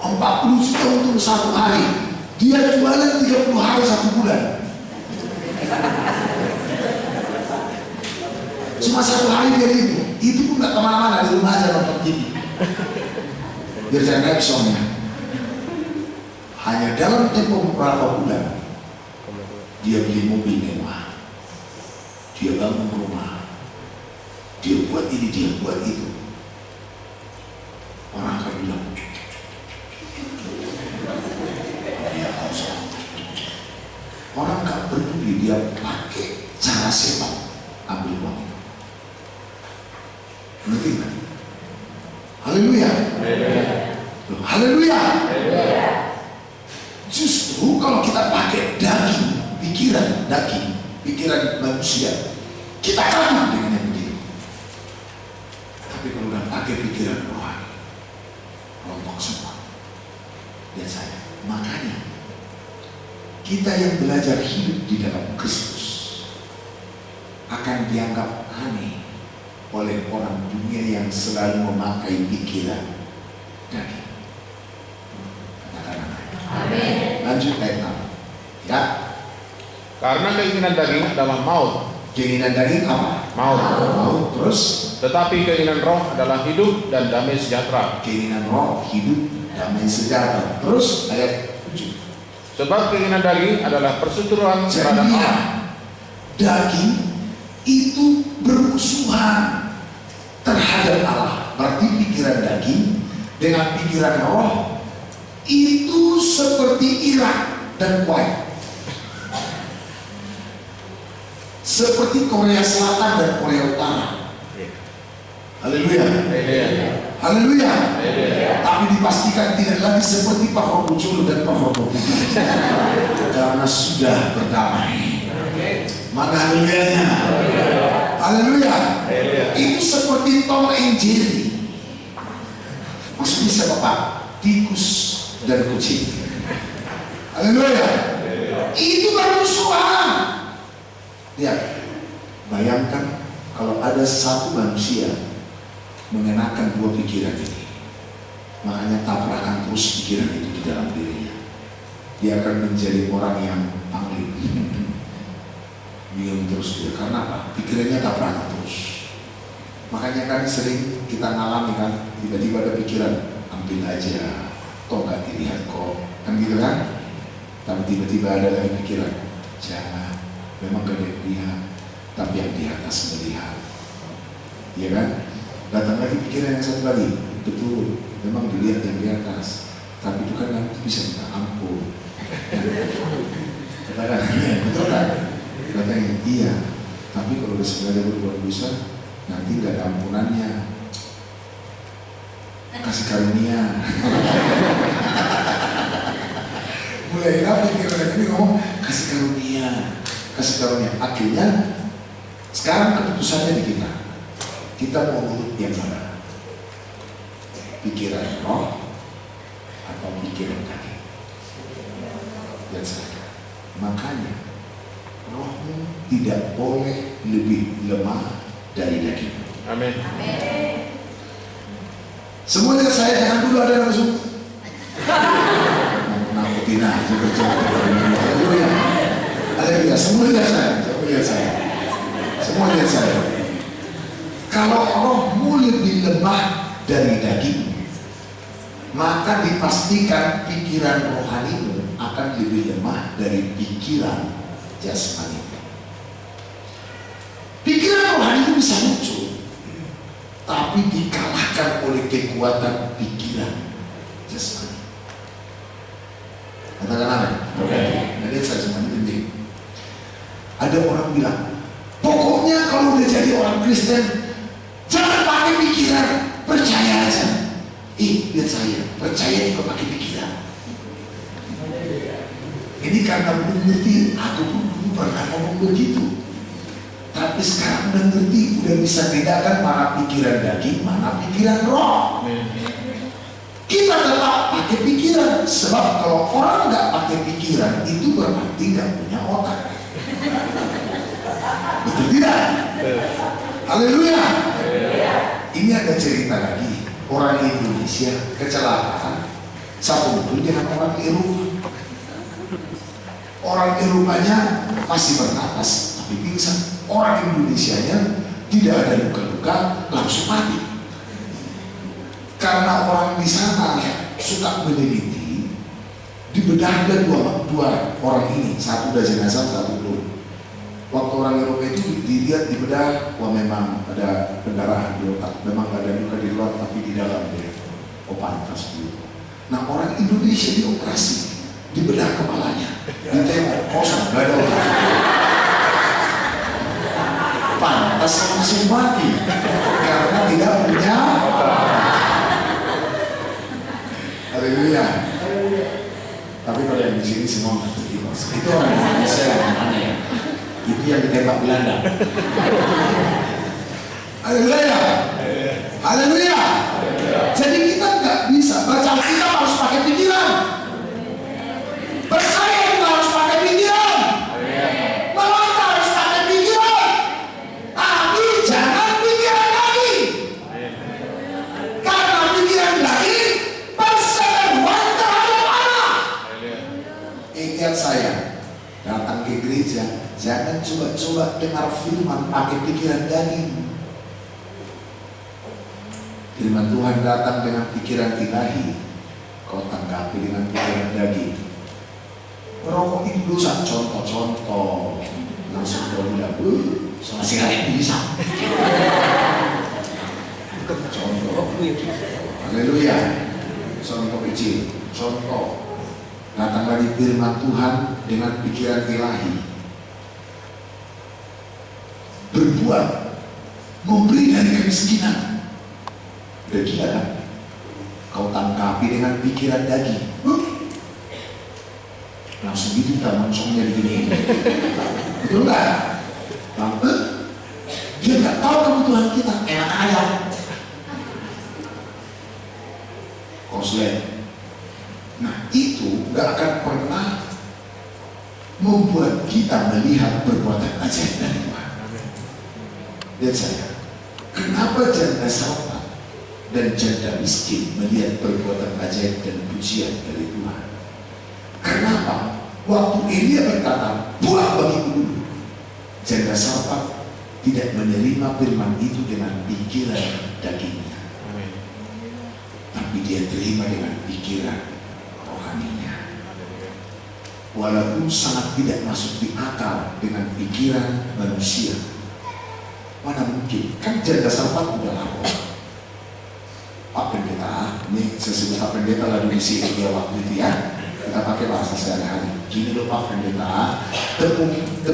40 juta untuk 1 hari. Dia jualan 30 hari 1 bulan. Cuma 1 hari dia libur. Itu pun nggak kemana-mana, di rumah aja nonton TV. Biar jangan soalnya. Hanya dalam tempo beberapa bulan dia beli mobil mewah, dia bangun rumah, dia buat ini, dia buat itu. Orang akan bilang, dia harus. Orang nggak peduli dia pakai cara sepak ambil uang itu. Ngerti nggak? Haleluya. Haleluya. Justru kalau kita pakai pikiran manusia, kita kalah dengan yang begitu. Tapi kalau udah pakai pikiran rohani, rontok semua. Lihat saya. Makanya kita yang belajar hidup di dalam Kristus akan dianggap aneh oleh orang dunia yang selalu memakai pikiran daging. Amin. Lanjut ayat 6. Ya. Karena keinginan daging adalah maut. Keinginan daging apa? Maut. Terus? Tetapi keinginan roh adalah hidup dan damai sejahtera. Keinginan roh, hidup, damai sejahtera. Terus ayat 7. Sebab keinginan daging adalah perseteruan terhadap Allah. Daging itu bermusuhan terhadap Allah. Berarti pikiran daging dengan pikiran roh itu seperti Irak dan Kuwait, seperti Korea Selatan dan Korea Utara. Haleluya. Haleluya. Tapi dipastikan tidak lagi seperti Pak Robucul dan Pak Robucul karena sudah berdamai. Mana haleluyanya? Haleluya. Itu seperti Tom and Jerry. Maksudnya siapa Pak? Tikus dan kucing. Haleluya. Itu bermusuhan. Lihat, bayangkan kalau ada satu manusia mengenakan dua pikiran ini, makanya tabrakan terus pikiran itu di dalam dirinya. Dia akan menjadi orang yang angling, bingung terus dia. Karena apa? Pikirannya tabrakan terus. Makanya kan sering kita ngalami kan, tiba-tiba ada pikiran, ambil aja, toh gak dilihat kok, kan gitu kan? Tapi tiba-tiba ada lagi pikiran, jangan, memang gak dilihat, tapi yang di atas melihat. Iya kan? Datang lagi pikiran yang satu lagi, betul, memang dilihat yang di atas, tapi itu kan nanti bisa minta ampun. Katakan, betul kan? Katanya, iya, tapi kalau udah sengaja berbuat dosa, nanti gak ada ampunannya. Kasih karunia. Mulai pikiran ini ngomong kasih karunia, kasih karunia. Akhirnya sekarang keputusannya di kita. Kita mau urut yang mana? Pikiran roh atau pikiran daging? Dan saya, makanya rohmu tidak boleh lebih lemah dari daging. Amin. Semuanya saya jangan dulu ada langsung nakutin aja berjalan. Haleluya. Semua lihat saya. Semua lihat saya. Kalau rohmu lebih lemah dari daging, maka dipastikan pikiran rohanimu akan lebih lemah dari pikiran jasmani. Pikiran rohani itu bisa muncul, tapi dikalahkan oleh kekuatan pikiran jasmani. Katakan amin. Oke. Jadi saya semuanya penting. Ada orang bilang, pokoknya kalau udah jadi orang Kristen, jangan pakai pikiran, percaya aja. Lihat saya, percaya juga pakai pikiran. Ini karena belum ngerti, aku pun dulu pernah ngomong begitu. Tapi sekarang udah ngerti, udah bisa bedakan mana pikiran daging, mana pikiran roh. Kita tetap pakai pikiran, sebab kalau orang nggak pakai pikiran itu berarti nggak punya otak. Betul tidak? Haleluya. Ini ada cerita lagi, orang Indonesia kecelakaan satu mobil dengan orang Eropa. Orang Eropanya masih bernapas tapi pingsan. Orang Indonesianya tidak ada luka-luka terluka, langsung mati. Karena orang di sana suka meneliti, dibedahkan dua orang ini, satu udah jenazah, satu belum. Waktu orang Eropa itu dilihat dibedah, wah memang ada pendarahan di otak, memang gak ada luka di luar tapi di dalam dia. Oh pantas gitu. Nah orang Indonesia dioperasi, dibedah kepalanya, ditengok kosong, gak ada otak. Pantas langsung mati karena tidak punya. Haleluya. Tapi kalau yang di sini semua ngerti bos. Itu orang Indonesia yang aneh ya. Itu yang ditembak Belanda. Haleluya. Haleluya. Jadi kita nggak bisa baca Alkitab, harus pakai pikiran. Percaya kita harus pakai pikiran. Melangkah harus pakai pikiran. Tapi jangan pikiran lagi. Karena pikiran lagi perseteruan terhadap Allah. Ingat saya datang ke gereja, jangan coba-coba dengar firman pakai pikiran daging. Firman Tuhan datang dengan pikiran ilahi, kau tanggapi dengan pikiran daging. Merokok itu dosa, contoh-contoh. Langsung kau bilang, sama sigaret bisa. Contoh. Haleluya. Contoh kecil, contoh. Datang dari firman Tuhan dengan pikiran ilahi. Berbuat, memberi dari kemiskinan. Udah gila kan? Kau tangkapi dengan pikiran daging. Langsung gitu kita moncongnya begini. Betul gak? Dia gak tahu kebutuhan kita. Enak aja. Koslet. Nah itu gak akan pernah membuat kita melihat perbuatan ajaib dari Tuhan. Lihat saya, kenapa janda sarpa dan janda miskin melihat perbuatan ajaib dan pujian dari Tuhan? Kenapa? Waktu Elia berkata, buang bagiku dulu, janda sarpa tidak menerima firman itu dengan pikiran dagingnya, tapi dia terima dengan pikiran rohaninya. Walaupun sangat tidak masuk di akal dengan pikiran manusia. Mana mungkin? Kan janda sarpa udah lapor. Pak Pendeta, ini saya sebut Pak Pendeta lalu misi dia waktu itu ya. Kita pakai bahasa sehari-hari. Gini loh Pak Pendeta, tepung kita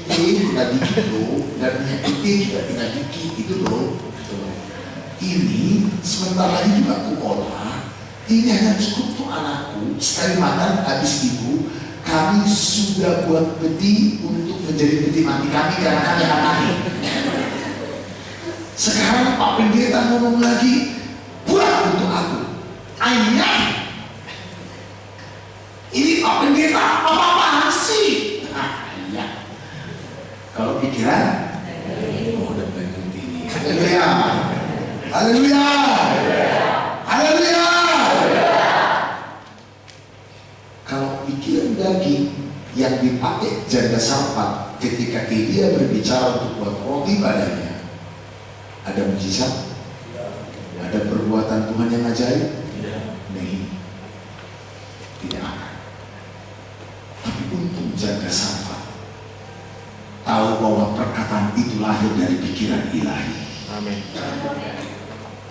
tinggal dikit loh, dan minyak putih juga tinggal dikit itu loh. Ini sebentar lagi juga aku olah. Ini hanya cukup untuk anakku. Sekali makan habis itu, kami sudah buat peti untuk menjadi peti mati kami karena kami akan mati. Sekarang Pak Pendeta ngomong lagi, buat untuk aku. Ayah, ini Pak Pendeta apa-apaan sih? Ayah, kalau pikiran, oh udah pengen ini. Haleluya, haleluya, haleluya. Kalau pikiran daging yang dipakai janda sarpa ketika dia berbicara untuk buat roti padanya, ada mujizat? Ada perbuatan Tuhan yang ajaib? Nih, tidak akan. Tapi untung janda sarpa tahu bahwa perkataan itu lahir dari pikiran ilahi. Amin.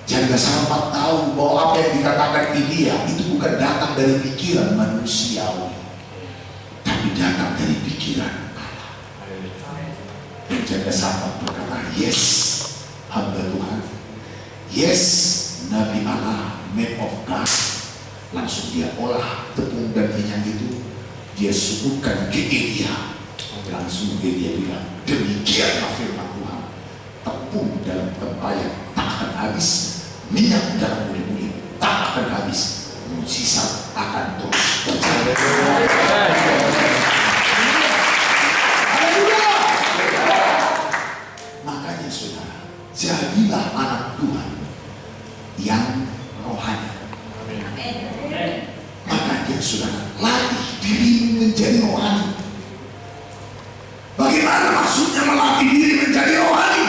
Janda sarpa tahu bahwa apa yang dikatakan Elia itu bukan datang dari pikiran manusiawi, tapi datang dari pikiran Allah. Dan janda sarpa berkata, yes, hamba Tuhan. Yes, Nabi Allah, man of God. Langsung dia olah tepung dan minyak itu, dia suguhkan ke Elia. Langsung Elia bilang, demikianlah firman Tuhan, tepung dalam tempayan tak akan habis, minyak dalam mulut tak akan habis, mujizat akan terus terjadi. Haleluya. Makanya saudara, jadilah anak Tuhan yang rohani. Makanya saudara, latih diri menjadi rohani. Bagaimana maksudnya melatih diri menjadi rohani?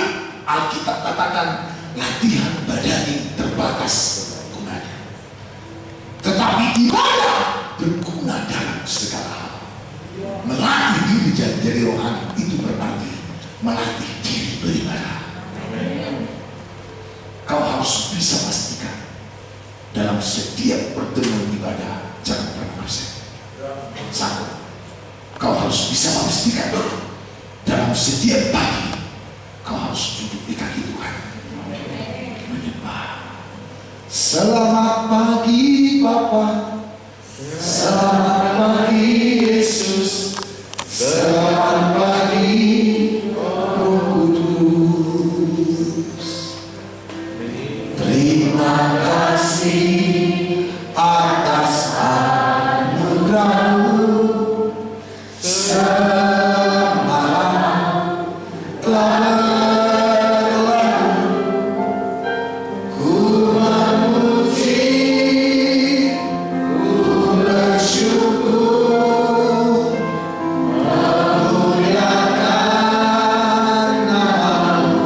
Alkitab kata dikatakan latihan badani terbatas gunanya, tetapi ibadah berguna dalam segala hal. Melatih diri jadi rohani itu berarti melatih diri beribadah. Kau harus bisa pastikan dalam setiap pertemuan ibadah jangan pernah absen. Satu, kau harus bisa pastikan dalam setiap pagi kau harus duduk di kaki Tuhan menyembah. Selamat pagi Bapa, selamat pagi Yesus, selamat pagi Roh Kudus. Terima kasih atas anugerah-Mu. Semalam telah berlalu, ku memuji, ku bersyukur, memuliakan nama-Mu.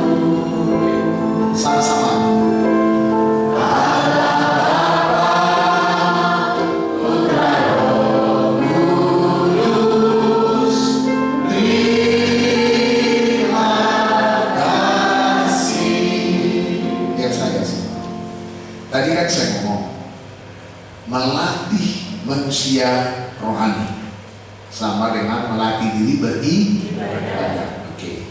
Sama-sama. Tadi kan saya ngomong melatih manusia rohani sama dengan melatih diri beribadah. Oke.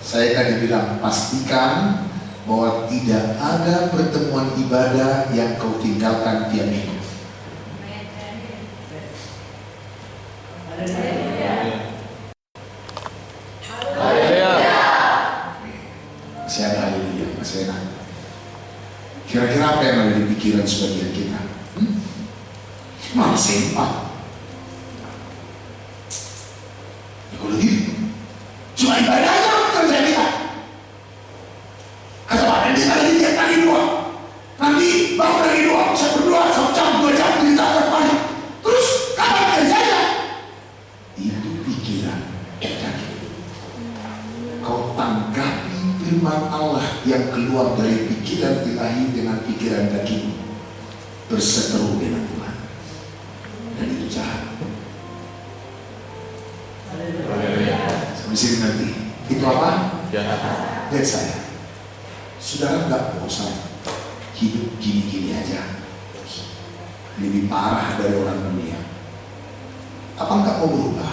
Saya tadi bilang pastikan bahwa tidak ada pertemuan ibadah yang kau tinggalkan tiap minggu. Masih ada haleluya, masih enak. Kira-kira apa yang ada di pikiran sebagian kita? Malah sempat. Ya kalau gitu, cuma ibadah aja kerja kita. Kata Pak Randy tadi dia tadi doa. Nanti bangun lagi doa, saya berdoa 1 jam, 2 jam, ditambah lagi. Terus kapan kerjanya? Itu pikiran daging. Kau tanggapi firman Allah yang keluar dari pikiran ilahi dengan pikiran daging, berseteru dengan Tuhan, dan itu jahat. Sampai sini nanti itu apa? Jahat. Lihat saya, saudara nggak bosan hidup gini-gini aja, lebih parah dari orang dunia? Apa nggak mau berubah?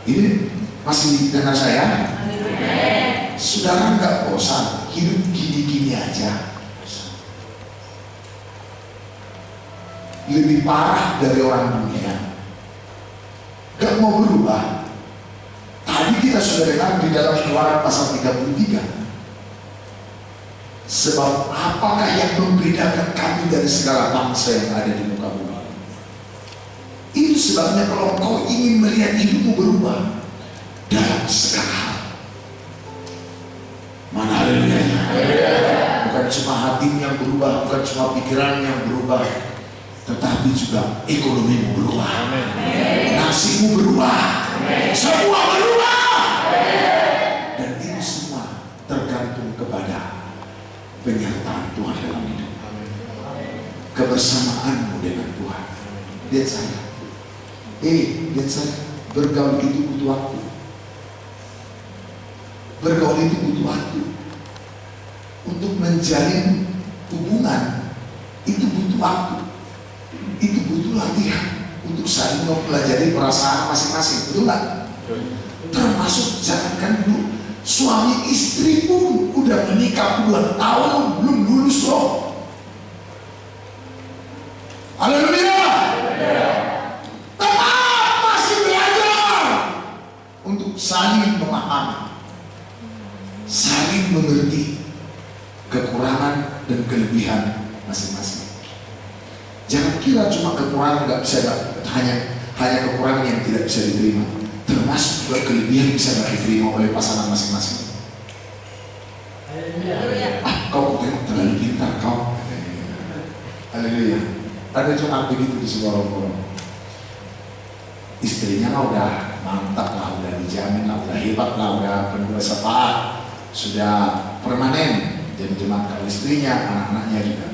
Ini masih dengar saya? Saudara nggak bosan hidup gini-gini aja? Lebih parah dari orang dunia, nggak mau berubah. Tadi kita sudah dengar di dalam Keluaran pasal 33. Sebab apakah yang membedakan kami dari segala bangsa yang ada di muka bumi? Itu sebabnya kalau kau ingin melihat hidupmu berubah dalam segala hal. Mana haleluya? Bukan cuma hatimu yang berubah, bukan cuma pikiran yang berubah, tetapi juga ekonomimu berubah, nasimu berubah, semua berubah. Dan ini semua tergantung kepada penyertaan Tuhan dalam hidup, kebersamaanmu dengan Tuhan. Lihat saya, lihat saya, bergaul itu butuh waktu. Bergaul itu butuh waktu. Untuk menjalin hubungan itu butuh waktu. Itu butuh latihan untuk saling mempelajari perasaan masing-masing, betul nggak? Termasuk jangankan dulu suami istri pun udah menikah 2 tahun belum lulus loh. Haleluya. Tetap masih belajar untuk saling memahami, saling mengerti kekurangan dan kelebihan masing-masing. Jangan kira cuma kekurangan nggak bisa, hanya kekurangan yang tidak bisa diterima, termasuk juga kelebihan bisa nggak diterima oleh pasangan masing-masing. Kau tengok terlalu pintar kau. Haleluya. Ada cuma begitu di sebuah orang. Istrinya lah udah mantap lah, udah dijamin lah, udah hebat lah, udah penuh syafaat. sudah permanen jadi jemaat kalau istrinya, anak-anaknya juga.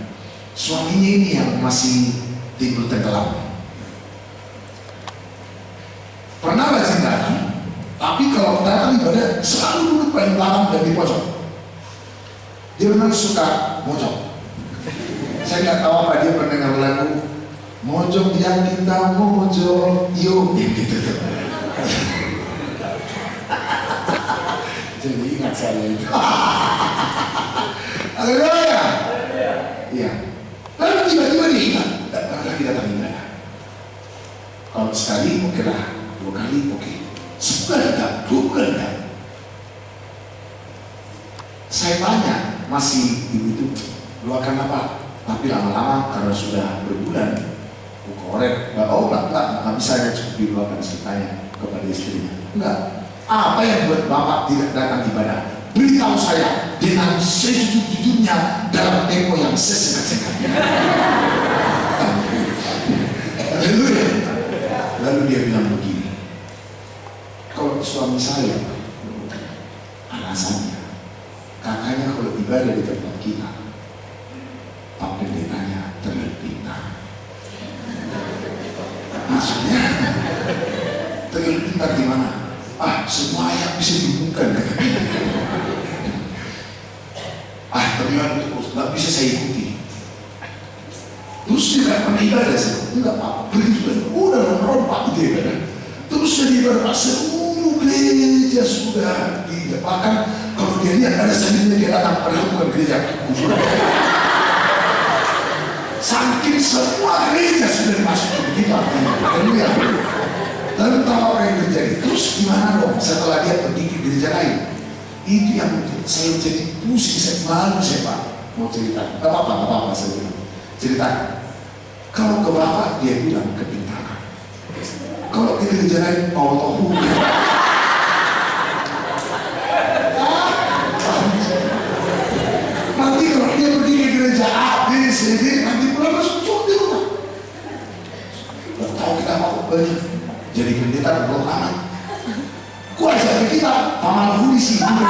Suaminya ini yang masih timbul tenggelam. Pernah rajin datang, tapi kalau datang ibadah selalu duduk paling belakang dan di pojok. Dia memang suka mojok. Saya nggak tahu apa dia pernah dengar lagu mojok yang kita mojok, yuk gitu. Jadi ingat saya itu. Haleluya. Iya. Lalu tiba-tiba dia ingat, lagi datang ibadah. Kalau sekali oke lah, 2 kali oke. Sebulan enggak, 2 bulan enggak. Saya tanya, masih ibu itu doakan apa? Tapi lama-lama karena sudah berbulan, korek, nggak bisa ya cukup didoakan ceritanya kepada istrinya. Enggak. Apa yang buat bapak tidak datang ibadah? Beritahu saya dengan sejujur-jujurnya dalam tempo yang sesingkat-singkatnya. Haleluya. Lalu dia bilang begini, kalau suami saya alasannya katanya kalau ibadah di tempat kita Pak Pendetanya terlalu pintar. Maksudnya terlalu pintar di mana? Semua ayat bisa dihubungkan. Ternyata nggak bisa saya ikuti. Terus dia nggak pernah ibadah sih. Enggak apa-apa, pergi juga. Udah rompak dia ibadah. Terus jadi ibadah seluruh gereja sudah tidak. Bahkan kalau dia lihat ada sendirinya dia datang, padahal bukan gereja. Saking semua gereja sudah dimasuki begitu artinya. Haleluya. Lalu tahu apa yang terjadi? Terus gimana dong setelah dia pergi ke gereja lain? Itu yang saya jadi pusing, saya malu saya Pak mau cerita. Gak apa-apa saya bilang. Ceritakan. Kalau ke bapak dia bilang kepintaran. Kalau ke gereja lain mau tahu. Nanti kalau dia pergi ke gereja A, B, C, D, nanti pulang masuk di rumah. Gak tahu kita mau banyak. Jadi pendeta belum aman. Kuasa kita paman polisi. Coba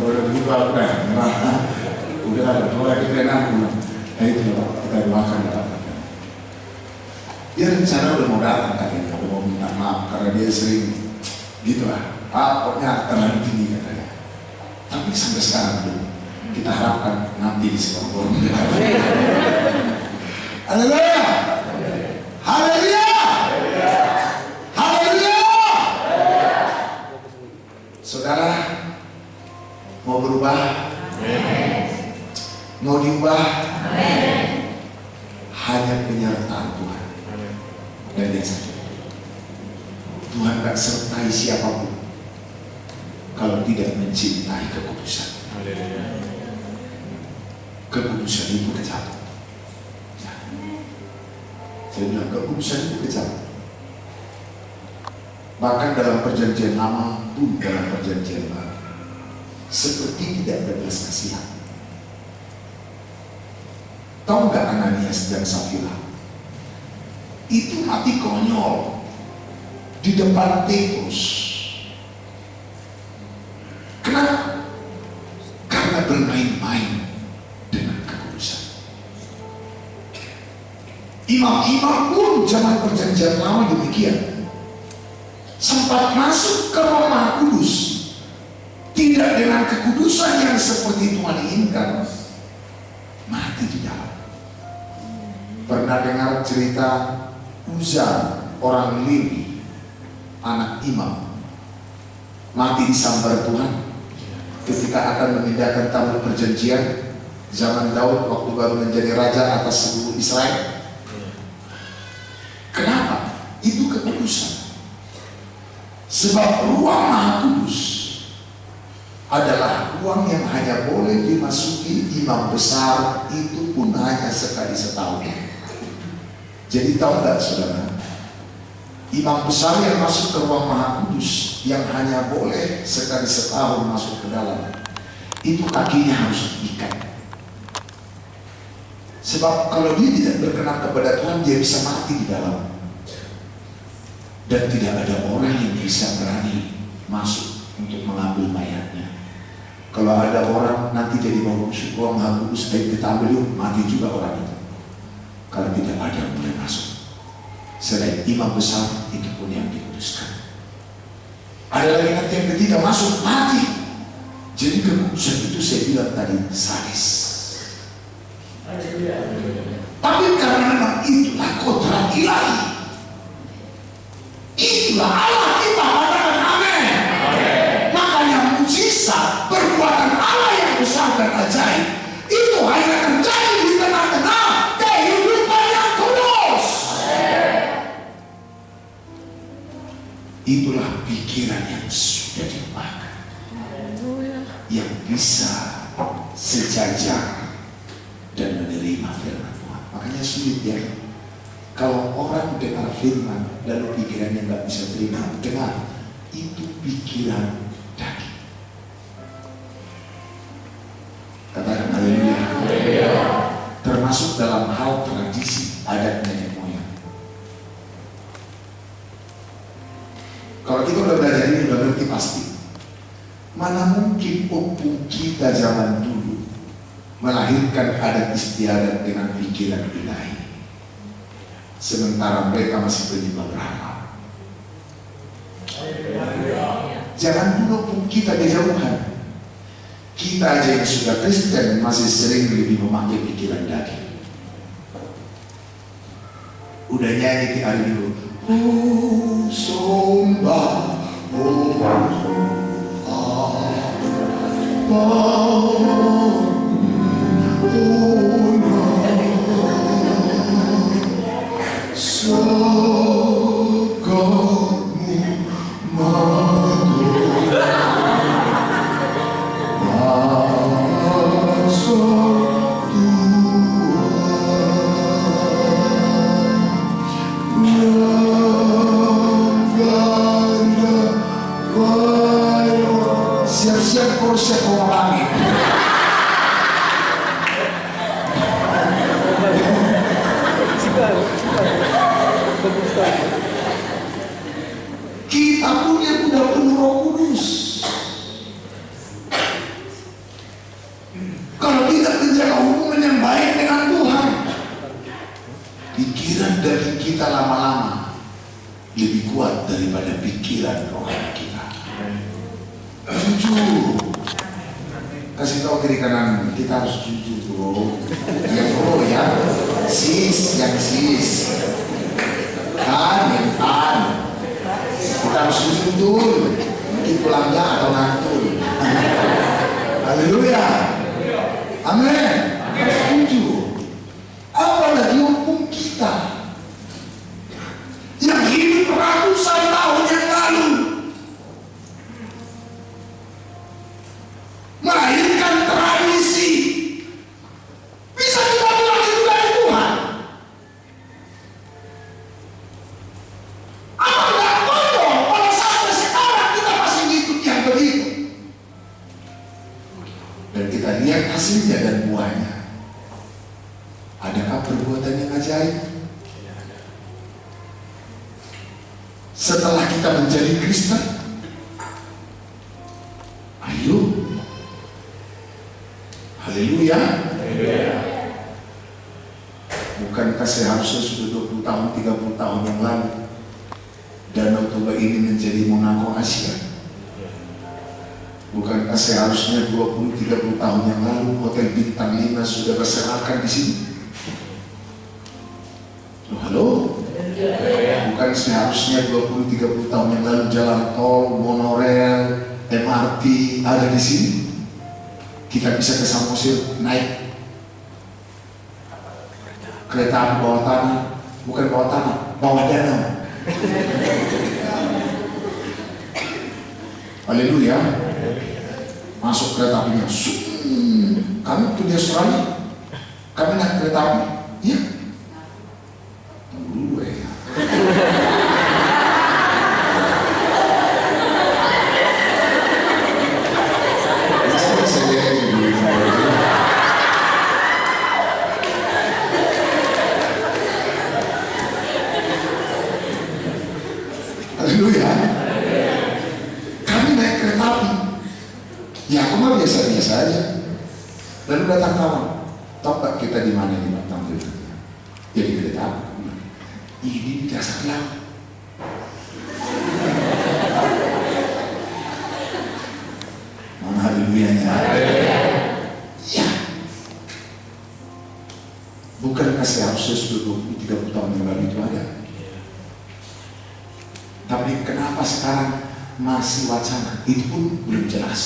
kalau udah begitu aku udah ada mulai kita enak. Itu kita doakan dalam. Dia rencana udah mau datang katanya, udah mau minta maaf karena dia sering gitulah. Pokoknya terlalu tinggi katanya. Tapi sampai sekarang belum. Kita harapkan nanti di sekolah. Haleluya. Haleluya. Saudara mau berubah? Mau diubah? Hanya penyertaan Tuhan. Dan yang satu, Tuhan gak sertai siapapun kalau tidak mencintai kekudusan. Kekudusan itu kejam. Saya bilang kekudusan itu kejam. Bahkan dalam perjanjian lama pun dalam perjanjian baru seperti tidak ada belas kasihan. Tahu nggak Ananias dan Safira? Itu mati konyol di depan Petrus. Kenapa? Karena bermain-main dengan kekudusan. Imam-imam pun zaman perjanjian lama demikian. Sempat masuk ke Rumah Kudus tidak dengan kekudusan yang seperti Tuhan inginkan, mati di dalam. Pernah dengar cerita Uza orang Lewi, anak imam, mati disambar Tuhan ketika akan memindahkan tabut perjanjian zaman Daud waktu baru menjadi raja atas seluruh Israel. Kenapa? Itu kekudusan. Sebab ruang Maha Kudus adalah ruang yang hanya boleh dimasuki imam besar, itu pun hanya sekali setahun. Jadi tahu tak saudara, imam besar yang masuk ke ruang Maha Kudus yang hanya boleh sekali setahun masuk ke dalam, itu kakinya harus diikat. Sebab kalau dia tidak berkenan kepada Tuhan, dia bisa mati di dalam. Dan tidak ada orang yang bisa berani masuk untuk mengambil mayatnya. Kalau ada orang nanti jadi mau busuk, maha kudus, baik kita ambil yuk, mati juga orang itu. Kalau tidak ada yang boleh masuk. Selain imam besar, itu pun yang dikuduskan. Ada lagi nanti yang ketiga masuk, mati. Jadi kekudusan itu saya bilang tadi sadis. Tapi karena memang itulah kodrat ilahi, itulah Allah kita, katakan amin. Makanya mujizat perbuatan Allah yang besar dan ajaib itu hanya terjadi di tengah-tengah kehidupan yang kudus. Itulah pikiran yang sudah diubahkan, yang bisa sejajar dan menerima firman Tuhan. Makanya sulit ya kalau orang dengar firman lalu pikirannya nggak bisa terima. Dengar, itu pikiran daging. Katakan haleluya. Termasuk dalam hal tradisi adat nenek moyang. Kalau kita udah belajar ini udah ngerti pasti. Mana mungkin opung kita zaman dulu melahirkan adat istiadat dengan pikiran ilahi, sementara mereka masih penyembah berhala. Jangan dulu pun kita kejauhan. Kita aja yang sudah Kristen masih sering lebih memakai pikiran daging. Udah nyanyi di hari dulu, sombah, siap-siap proses pengulangi. Kita punya udah penuh Roh Kudus. Kalau tidak menjaga hubungan yang baik dengan Tuhan, pikiran dari kita lama-lama lebih kuat daripada pikiran rohani kita. Jujur, kasih tahu kiri kanan, kita harus jujur bro. Ya bro ya, yang sis kan yang kan, kita harus jujur betul. Mungkin pulangnya atau ngantul. Haleluya, amin. Harus jujur. Apalagi hukum kita yang hidup ratusan tahun yang lalu, melahirkan tradisi. Bisa kita bilang itu dari Tuhan? Apa nggak bodoh kalau sampai sekarang kita masih ngikut yang begitu? Dan kita lihat hasilnya dan buahnya. Adakah perbuatan yang ajaib? Setelah kita menjadi Kristen, ayo, haleluya. Bukankah seharusnya sudah 20 tahun, 30 tahun yang lalu Danau Toba ini menjadi Monaco Asia? Bukankah seharusnya 20-30 tahun yang lalu Hotel Bintang 5 sudah berserakan di sini? Halo? Bukan seharusnya 20-30 tahun yang lalu jalan tol, monorail, MRT ada di sini? Kita bisa ke Samosir naik kereta api bawah tanah, bukan bawah tanah, bawah danau. Haleluya. Masuk kereta apinya, kami tuh di Australia, kami naik kereta api, iya. Tunggu ya. Haleluya. Kami naik kereta api mah biasa-biasa aja. Lalu datang kawan, tahu gak kita di mana di Batam berikutnya? Jadi kita tahu, ini di dasar laut. Mana haleluyanya? Ya. Bukankah seharusnya sudah 20-30 tahun yang lalu itu ada? Tapi kenapa sekarang masih wacana? Itu pun belum jelas.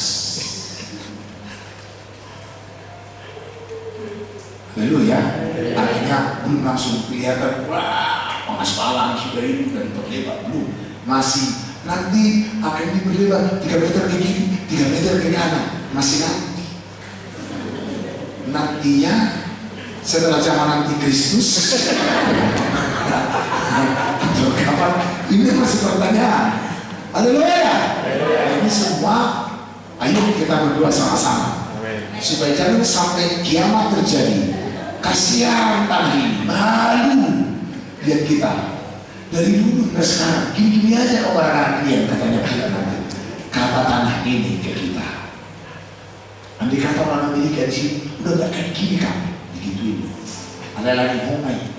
Lalu ya, akhirnya belum langsung kelihatan, wah, pengaspalan sudah ini dan berlebar, belum. Masih nanti akan diperlebar 3 meter ke kiri, 3 meter ke kanan, masih nanti. Nantinya setelah zaman Antikristus atau kapan? Ini masih pertanyaan. Haleluya. Ini semua, ayo kita berdoa sama-sama supaya jangan sampai kiamat terjadi. Kasihan tanah ini, malu lihat kita dari dulu ke sekarang. Gini-gini aja orang yang katanya kita nanti kata tanah ini ke kita. Andai kata orang Amerika di sini udah gak kayak gini kan, digituin. Ada lagi homai.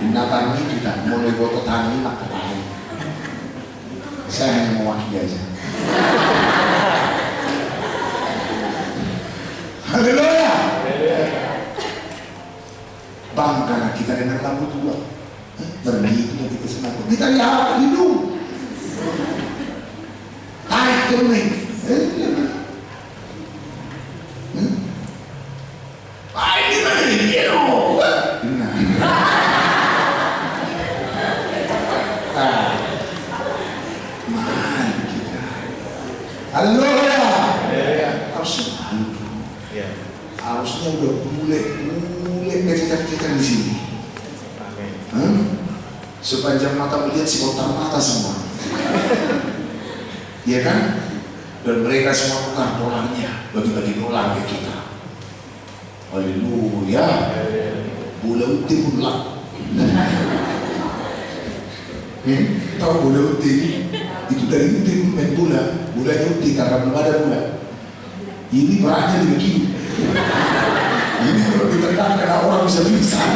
Binatang ini kita mulai foto tanah ini tak lain. Saya hanya mewakili aja. Haleluya. Banggalah kita dengan lampu tua. Berbagi kita senang. Kita lihat hidung. Tarik kening. Ini mana ini? Mahal kita. Haleluya. Harusnya malu. Harusnya udah mulai ngececak-cecak di sini. Sepanjang mata melihat si otak mata semua. Iya kan? Dan mereka semua tukar dolarnya, bagi-bagi dolar ke kita. Haleluya. Bola uti mulak. Tahu bola uti? Itu dari uti main bola. Bolanya uti karena belum ada bola. Ini perannya begini. Ini kalau ditendang karena orang bisa pingsan.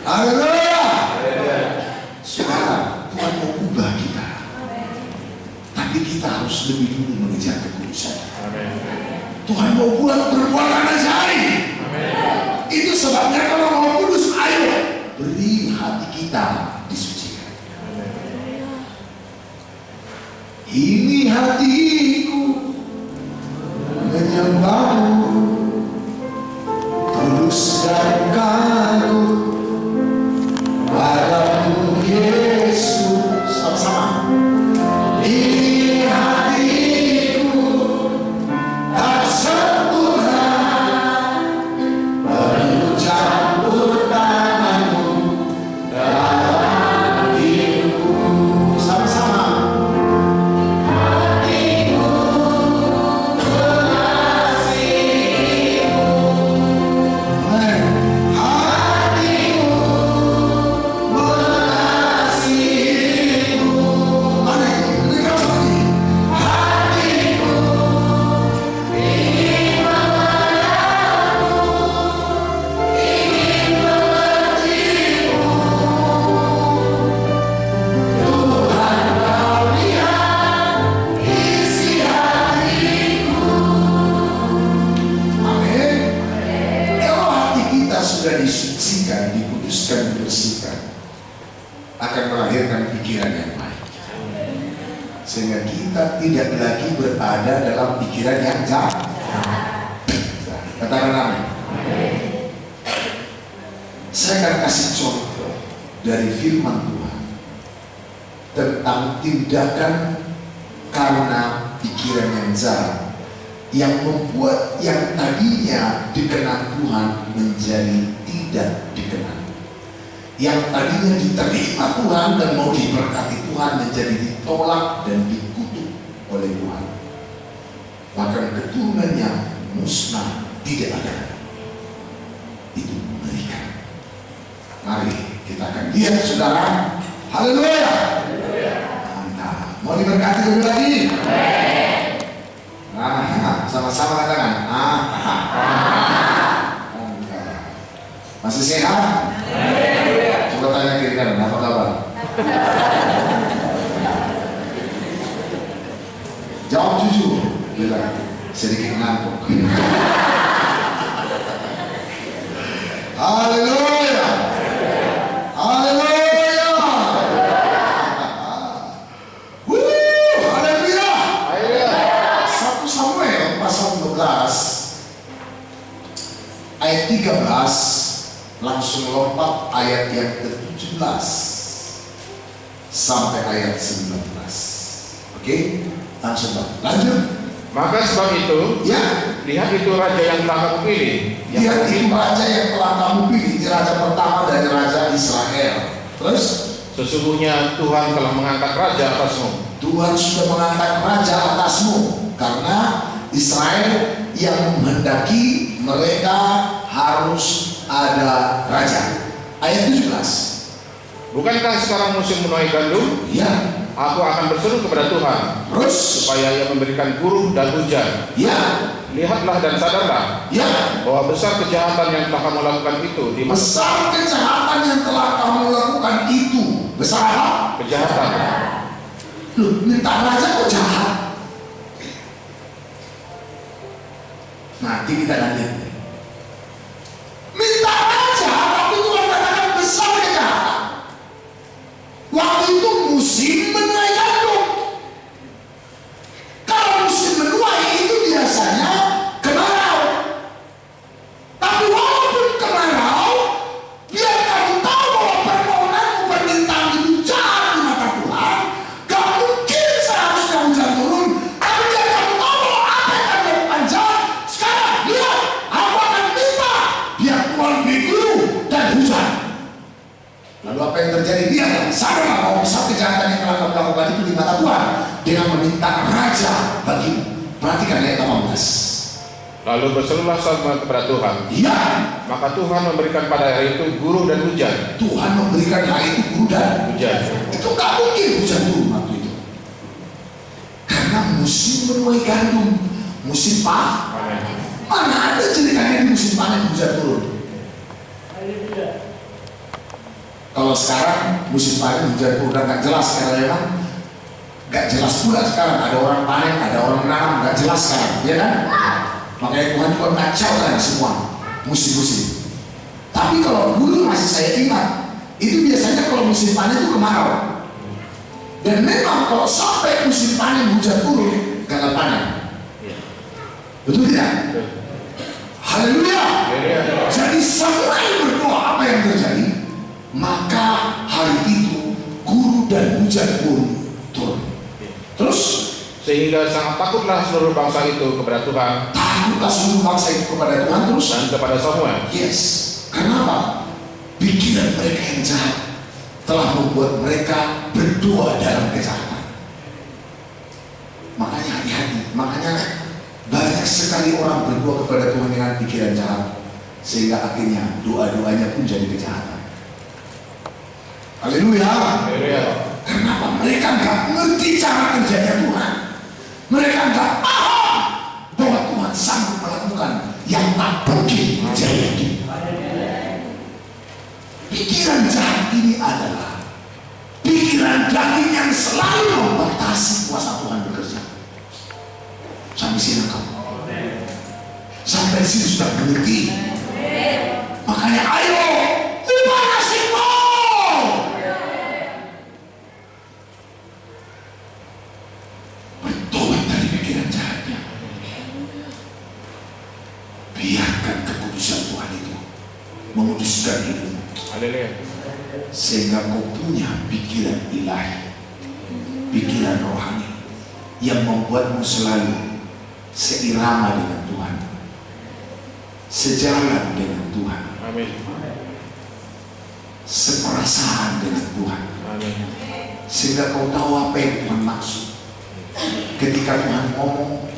Haleluya. Sekarang Tuhan mau ubah kita. Tapi kita harus lebih dulu mengejar kekudusan. Tuhan mau buat perbuatan ajaib. Itu sebabnya kalau mau kudus, ayo beri hati kita disucikan. Ini hatiku menyembahmu tulus dan kagum padamu Yesus. Sama-sama. Ini hatiku tak sempurna, perlu campur tanganmu dalam hidupku. Sama-sama. Sudah disucikan, dikuduskan, dibersihkan, akan melahirkan pikiran yang baik, sehingga kita tidak lagi berada dalam pikiran yang jahat. Katakan amin. Saya akan kasih contoh dari firman Tuhan tentang tindakan karena pikiran yang jahat yang membuat yang tadinya dikenal Tuhan menjadi tidak dikenal. Yang tadinya diterima Tuhan dan mau diberkati Tuhan menjadi ditolak dan dikutuk oleh Tuhan. Bahkan keturunannya musnah, tidak ada. Itu mengerikan. Mari kita akan lihat, saudara. Haleluya. Mantap. Mau diberkati lebih lagi? Sama-sama katakan. Masih sehat? Coba tanya kiri kanan, apa kabar? Jawab jujur, bilang sedikit ngantuk. Haleluya, haleluya, haleluya. 1 Samuel pasal 12 ayat 13, langsung lompat ayat yang ke-17 sampai ayat 19. Oke, langsung lanjut. Maka sebab itu, Ya, lihat itu raja yang telah kamu pilih. lihat itu raja yang telah kamu pilih. Ini raja pertama dari raja Israel. Terus, Sesungguhnya Tuhan telah mengangkat raja atasmu. Tuhan sudah mengangkat raja atasmu, karena Israel yang menghendaki mereka harus ada raja. Ayat 17. Bukankah sekarang musim menuai gandum? Ya, Aku akan berseru kepada Tuhan terus, supaya Ia memberikan guru dan hujan. ya, Lihatlah dan sadarlah ya. bahwa besar kejahatan yang telah kamu lakukan itu di masa Besar kejahatan yang telah kamu lakukan itu. Besar apa? kejahatan. Loh, minta raja kok jahat? Nanti kita akan lihat. Minta raja, tapi Tuhan katakan besar kejahatan. Waktu itu musim menuai gandum. Kalau musim menuai itu biasanya kemarau. Tapi walaupun kemarau, biar kamu tahu bahwa permohonanmu, permintaan itu jahat di mata Tuhan, gak mungkin seharusnya hujan turun. Tapi biar kamu tahu bahwa apa yang kamu lakukan jahat, sekarang lihat, aku akan minta biar Tuhan beri guru dan hujan. Lalu apa yang terjadi? Dia sadarlah bahwa besar kejahatan yang telah kamu lakukan itu di mata Tuhan dengan meminta raja bagimu. Perhatikan ayat 18. Lalu berserulah Samuel kepada Tuhan. Iya, Maka Tuhan memberikan pada hari itu guru dan hujan. Tuhan memberikan hari itu guru dan Hujan. itu gak mungkin hujan turun waktu itu. Karena musim menuai gandum, musim panen. Amin. Mana ada ceritanya di musim panen hujan turun? Kalau sekarang musim panen hujan turun dan gak jelas, karena memang gak jelas pula sekarang. Ada orang panen, ada orang menanam, gak jelas sekarang, ya kan? Makanya Tuhan juga mengacaukan semua musim-musim. Tapi kalau dulu masih saya ingat, itu biasanya kalau musim panen itu kemarau. Dan memang kalau sampai musim panen hujan turun, gagal panen. Betul tidak? Haleluya. Jadi Samuel berdoa, apa yang terjadi? Maka hari itu guru dan hujan pun turun. Terus, Sehingga sangat takutlah seluruh bangsa itu kepada Tuhan takutlah seluruh bangsa itu kepada Tuhan. Terus, dan kepada Samuel. yes. Kenapa? Pikiran mereka yang jahat telah membuat mereka berdoa dalam kejahatan. Makanya hati-hati. Makanya banyak sekali orang berdoa kepada Tuhan dengan pikiran jahat, sehingga akhirnya doa-doanya pun jadi kejahatan. Haleluya. Kenapa? Mereka nggak ngerti cara kerjanya Tuhan. Mereka nggak paham bahwa Tuhan sanggup melakukan yang tak mungkin terjadi. Pikiran jahat ini adalah pikiran daging yang selalu membatasi kuasa Tuhan bekerja. Sampai sini kamu. Sampai sini sudah mengerti. Makanya ayo ubah nasibmu. Bertobat dari pikiran jahatnya. Biarkan kekudusan Tuhan itu menguduskan hidupmu. Haleluya. Sehingga kau punya pikiran ilahi, pikiran rohani yang membuatmu selalu seirama dengan Tuhan, sejalan dengan Tuhan, Amin. seperasaan dengan Tuhan, Amin. sehingga kau tahu apa yang Tuhan maksud. Ketika Tuhan ngomong,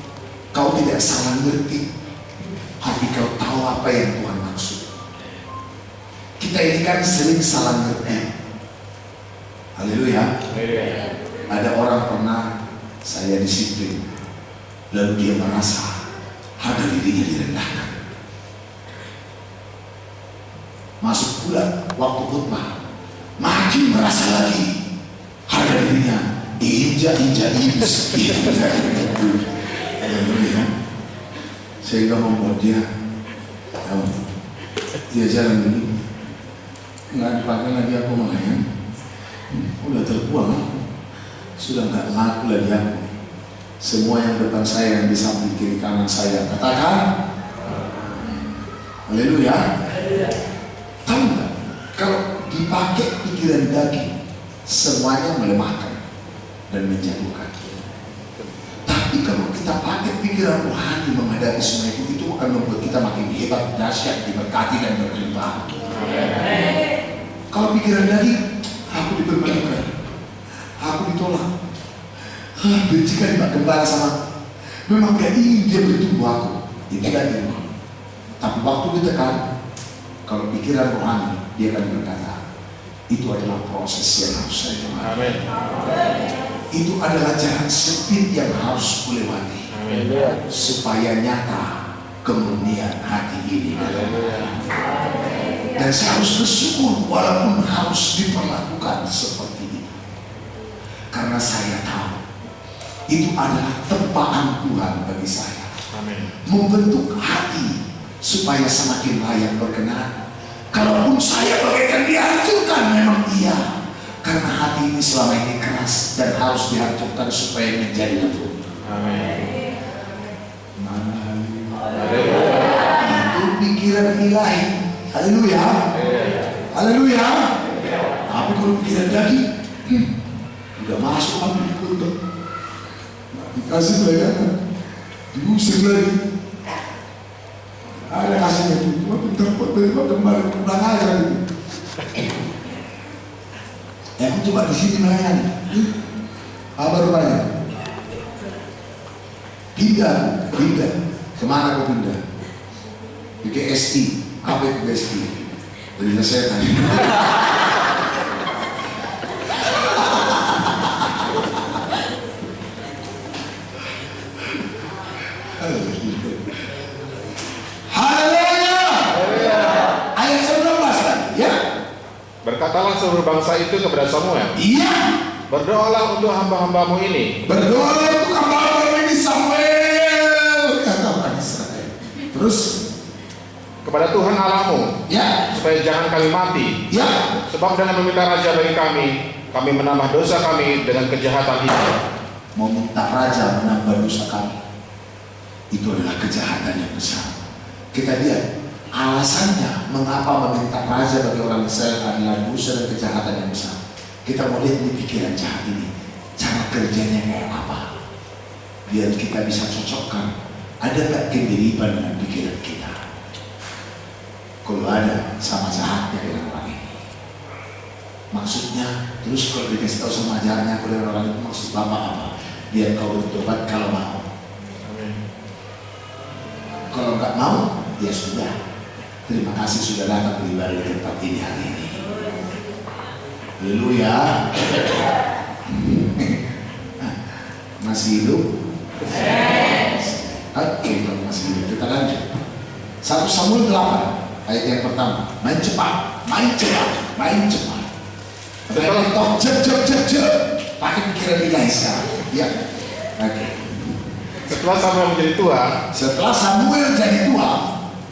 kau tidak salah ngerti, tapi kau tahu apa yang Tuhan maksud. Kita ini kan sering salah ngerti. Haleluya. Haleluya. Ada orang pernah saya disiplin, lalu dia merasa harga dirinya direndahkan. Masuk pula waktu khutbah, makin merasa lagi harga dirinya injak-injak. Sehingga membuat dia tahu dia jalan begini, nggak dipakai lagi aku melayani, udah terbuang, sudah nggak laku lagi aku. Semua yang depan saya, yang di samping kiri kanan saya, katakan haleluya. Tahu nggak, kalau dipakai pikiran daging, semuanya melemahkan dan menjatuhkan. Tapi kalau kita pakai pikiran rohani menghadapi semua itu akan membuat kita makin hebat, dahsyat, diberkati dan berkelimpahan. Kalau pikiran daging, aku dipermalukan, aku ditolak, bencikan Pak Gembala sama, memang gak ingin dia bertumbuh aku, itu daging. Tapi waktu ditekan, kalau pikiran rohani, dia akan berkata, itu adalah proses yang harus saya jalani. Itu adalah jalan sempit yang harus kulewati supaya nyata kemurnian hati ini. Dan saya harus bersyukur walaupun harus diperlakukan seperti itu, karena saya tahu itu adalah tempaan Tuhan bagi saya. Membentuk hati supaya semakin layak berkenan. Kalaupun saya bagaikan dihancurkan, memang iya, karena hati ini selama ini keras dan harus dihancurkan supaya menjadi lembut. Itu pikiran ilahi. Haleluya. Haleluya. Tapi kalau pikiran daging, udah masuk aku dikutuk, dikasih pelayanan, diusir lagi. Ada kasihnya itu, cuma pintar-pintar dari kemarin pulang aja gitu. Aku coba di sini melayani. Apa rupanya? Pindah. Kemana kau pindah? Di GSI. Apa itu GSI? Dari setan. Berkatalah seluruh bangsa itu kepada Samuel, iya, berdoalah untuk hamba-hambamu ini. Berdoalah untuk hamba-hambamu ini Samuel, kata Israel. Terus kepada Tuhan Allahmu, ya, supaya jangan kami mati, ya, sebab dengan meminta raja bagi kami menambah dosa kami dengan kejahatan itu. Mau minta raja menambah dosa kami, itu adalah kejahatan yang besar. Kita lihat alasannya mengapa meminta raja bagi orang Israel adalah dosa dan kejahatan yang besar. Kita mau lihat di pikiran jahat ini, cara kerjanya kayak apa, biar kita bisa cocokkan. Ada tak kemiripan dengan pikiran kita? Kalau ada, sama jahatnya dengan orang ini. Maksudnya, terus kalau dikasih tahu sama jahatnya oleh orang itu, maksud Bapak apa? Biar kau bertobat kalau mau. Kalau nggak mau, ya sudah. Terima kasih sudah datang beribadah di tempat ini hari ini. Haleluya. Masih hidup? Oke, kalau masih hidup kita lanjut. 1 Samuel 8 ayat yang pertama. Main cepat. Jep. Pakai pikiran ilahi sekarang. Ya. Oke. Setelah Samuel menjadi tua,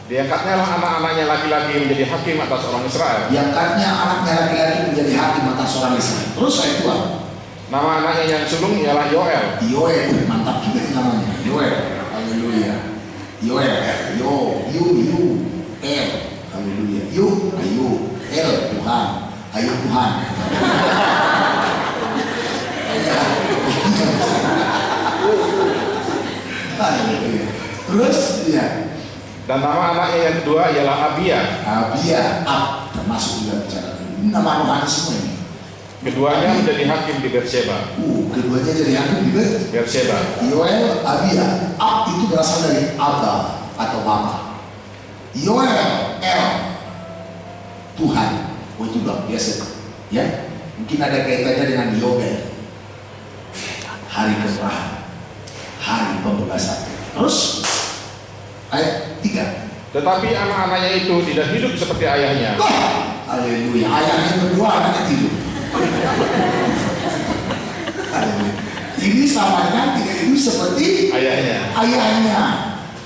diangkatnya anak-anaknya laki-laki menjadi hakim atas orang Israel. Diangkatnya anaknya laki-laki menjadi hakim atas orang Israel. Terus saya tua. Nama anaknya yang sulung ialah Yoel. Yoel, mantap juga namanya. Yoel, haleluya. Yoel, El, haleluya. Ayo, El, Tuhan. Ayo Tuhan. Haleluya. Terus ya. Dan nama anaknya yang kedua ialah Abia. Termasuk juga bicara nama rohani semua ini. Keduanya menjadi hakim di Beersheba. Keduanya jadi hakim di Beersheba. Yoel, Abia. Itu berasal dari Abba atau Mama. Yoel, El, Tuhan. Itu luar biasa. Ya, mungkin ada kaitannya dengan Yobel. hari kemurahan, hari pembebasan. Terus ayat 3. Tetapi anak-anaknya itu tidak hidup seperti ayahnya. Haleluya. Ayahnya berdua, anaknya tidur. Haleluya. Ini samanya tidak hidup seperti Ayahnya. Haleluya.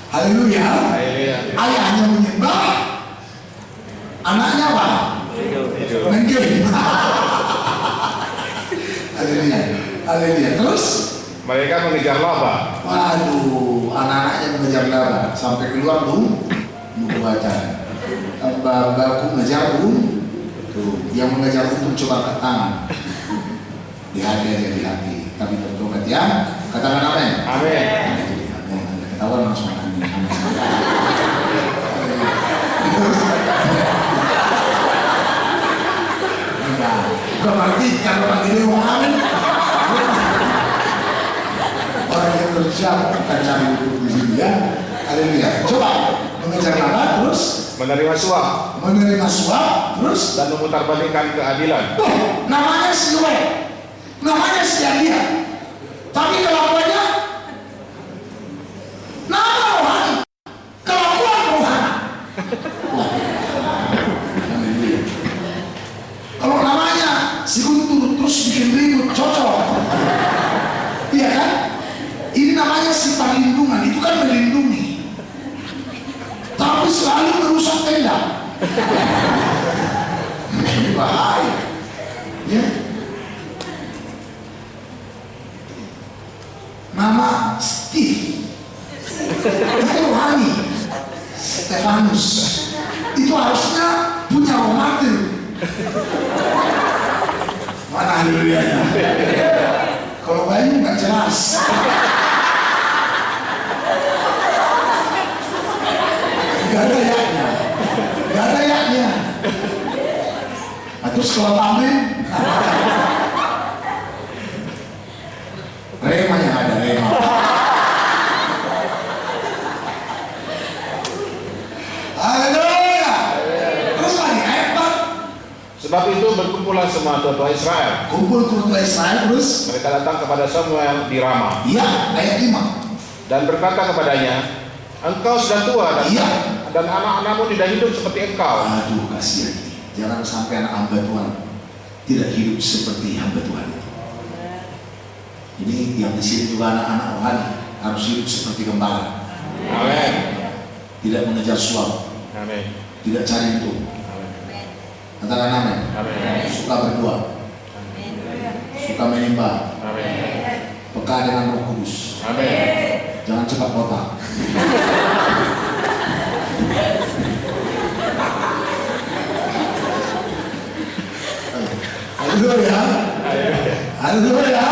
Haleluya. Ayahnya menyembah, anaknya apa? Main game. Haleluya. Haleluya. Terus Mereka mengejar laba. waduh, anak-anaknya mengejar laba sampai keluar tuh buku bacaan. Babaku mengejar tuh, yang mengejar untung coba ke tangan. Di hati aja, di hati. Tapi bertobat ya. Katakan amin. Amin. Amin. Ketahuan langsung amin. Bukan berarti kalau orang ini mau amin. Orang yang kerja kita cari untuk di sini ya. Haleluya. Coba mengejar laba terus Menerima suap menerima suap terus dan memutarbalikkan keadilan. namanya si Yoel, namanya si Adia, tapi kelakuannya nama rohani, kelakuan rohani. Haleluya. Kalau namanya si Guntur terus bikin ribut cocok, iya kan? Ini namanya si perlindungan, itu kan melindungi, tapi selalu merusak tenda. Ini bahaya, ya. Nama Steve itu rohani, Stefanus itu harusnya punya romatil. Mana haleluya? Kalau Bayu nggak jelas. Gak ada yaknya, gak ada yaknya. Nah, terus kalau tamen, Rema yang ada, Rema. Haleluya. Terus lagi ayat 4. Sebab itu berkumpulah semua tua-tua Israel. Kumpul tua Israel terus. Mereka datang kepada Samuel di Rama Iya, ayat 5. dan berkata kepadanya, engkau sudah tua Iya. dan anak-anakmu tidak hidup seperti engkau. Aduh, kasihan. Jangan sampai anak hamba Tuhan tidak hidup seperti hamba Tuhan itu. Ini yang di sini juga anak-anak rohani harus hidup seperti gembala. Amin. Tidak mengejar suap, Amin. tidak cari itu. Katakan amin. Amin. Suka berdoa, suka menyembah, Amin. peka dengan Roh Kudus. Amin. Jangan cepat botak. Haleluya. Haleluya.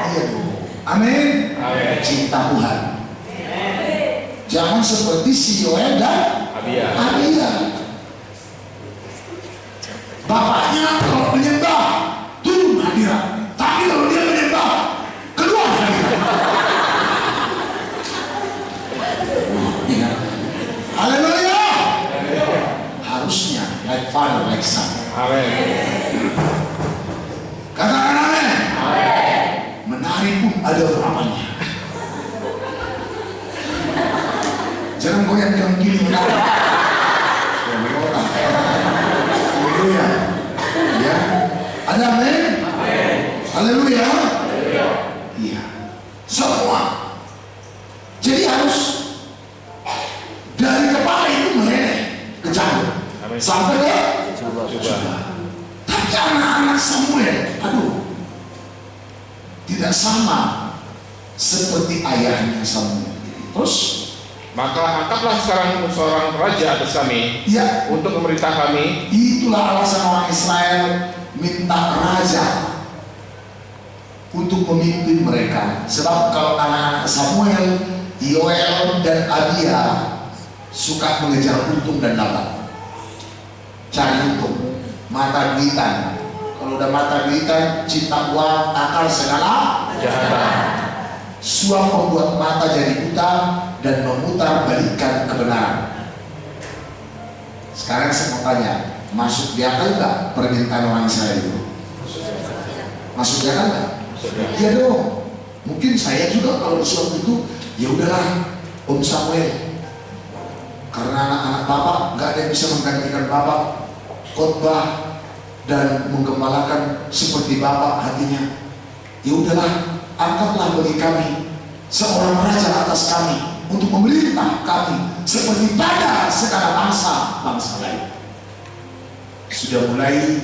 Iya. Amin. Amin. Cinta Tuhan. Jangan seperti si Yoel dan Abia. Abia. Bapaknya kalau menyembah turun hadirat, tapi kalau dia menyembah keluar hadirat. Iya. Haleluya. Harusnya like father like son. Amin. Katakan amin. Menari pun ada uramanya. Jangan goyang yang gini menari. Ya, orang. Haleluya. Ya. Ada amin. Haleluya. Iya. Semua. Jadi harus dari kepala itu meleleh ke jauh Amin. sampai ke Coba. tapi anak-anak Samuel, aduh, tidak sama seperti ayahnya Samuel. Terus, Maka angkatlah sekarang seorang raja atas kami ya, untuk memerintah kami. itulah alasan orang Israel minta raja untuk memimpin mereka. Sebab kalau anak-anak Samuel, Yoel dan Abia suka mengejar untung dan laba, cari untung, mata duitan. Kalau udah mata duitan, cinta uang, akal segala Kejahatan. suap membuat mata jadi buta dan memutar balikan kebenaran. Sekarang saya mau tanya, masuk di akal nggak permintaan orang Israel itu? Masuk di akal nggak? Iya dong. Mungkin saya juga kalau waktu itu, ya udahlah Om Samuel, karena anak-anak Bapak nggak ada yang bisa menggantikan Bapak khotbah dan menggembalakan seperti Bapak hatinya. Ya udahlah, angkatlah bagi kami seorang raja atas kami untuk memerintah kami seperti pada segala bangsa lain. Sudah mulai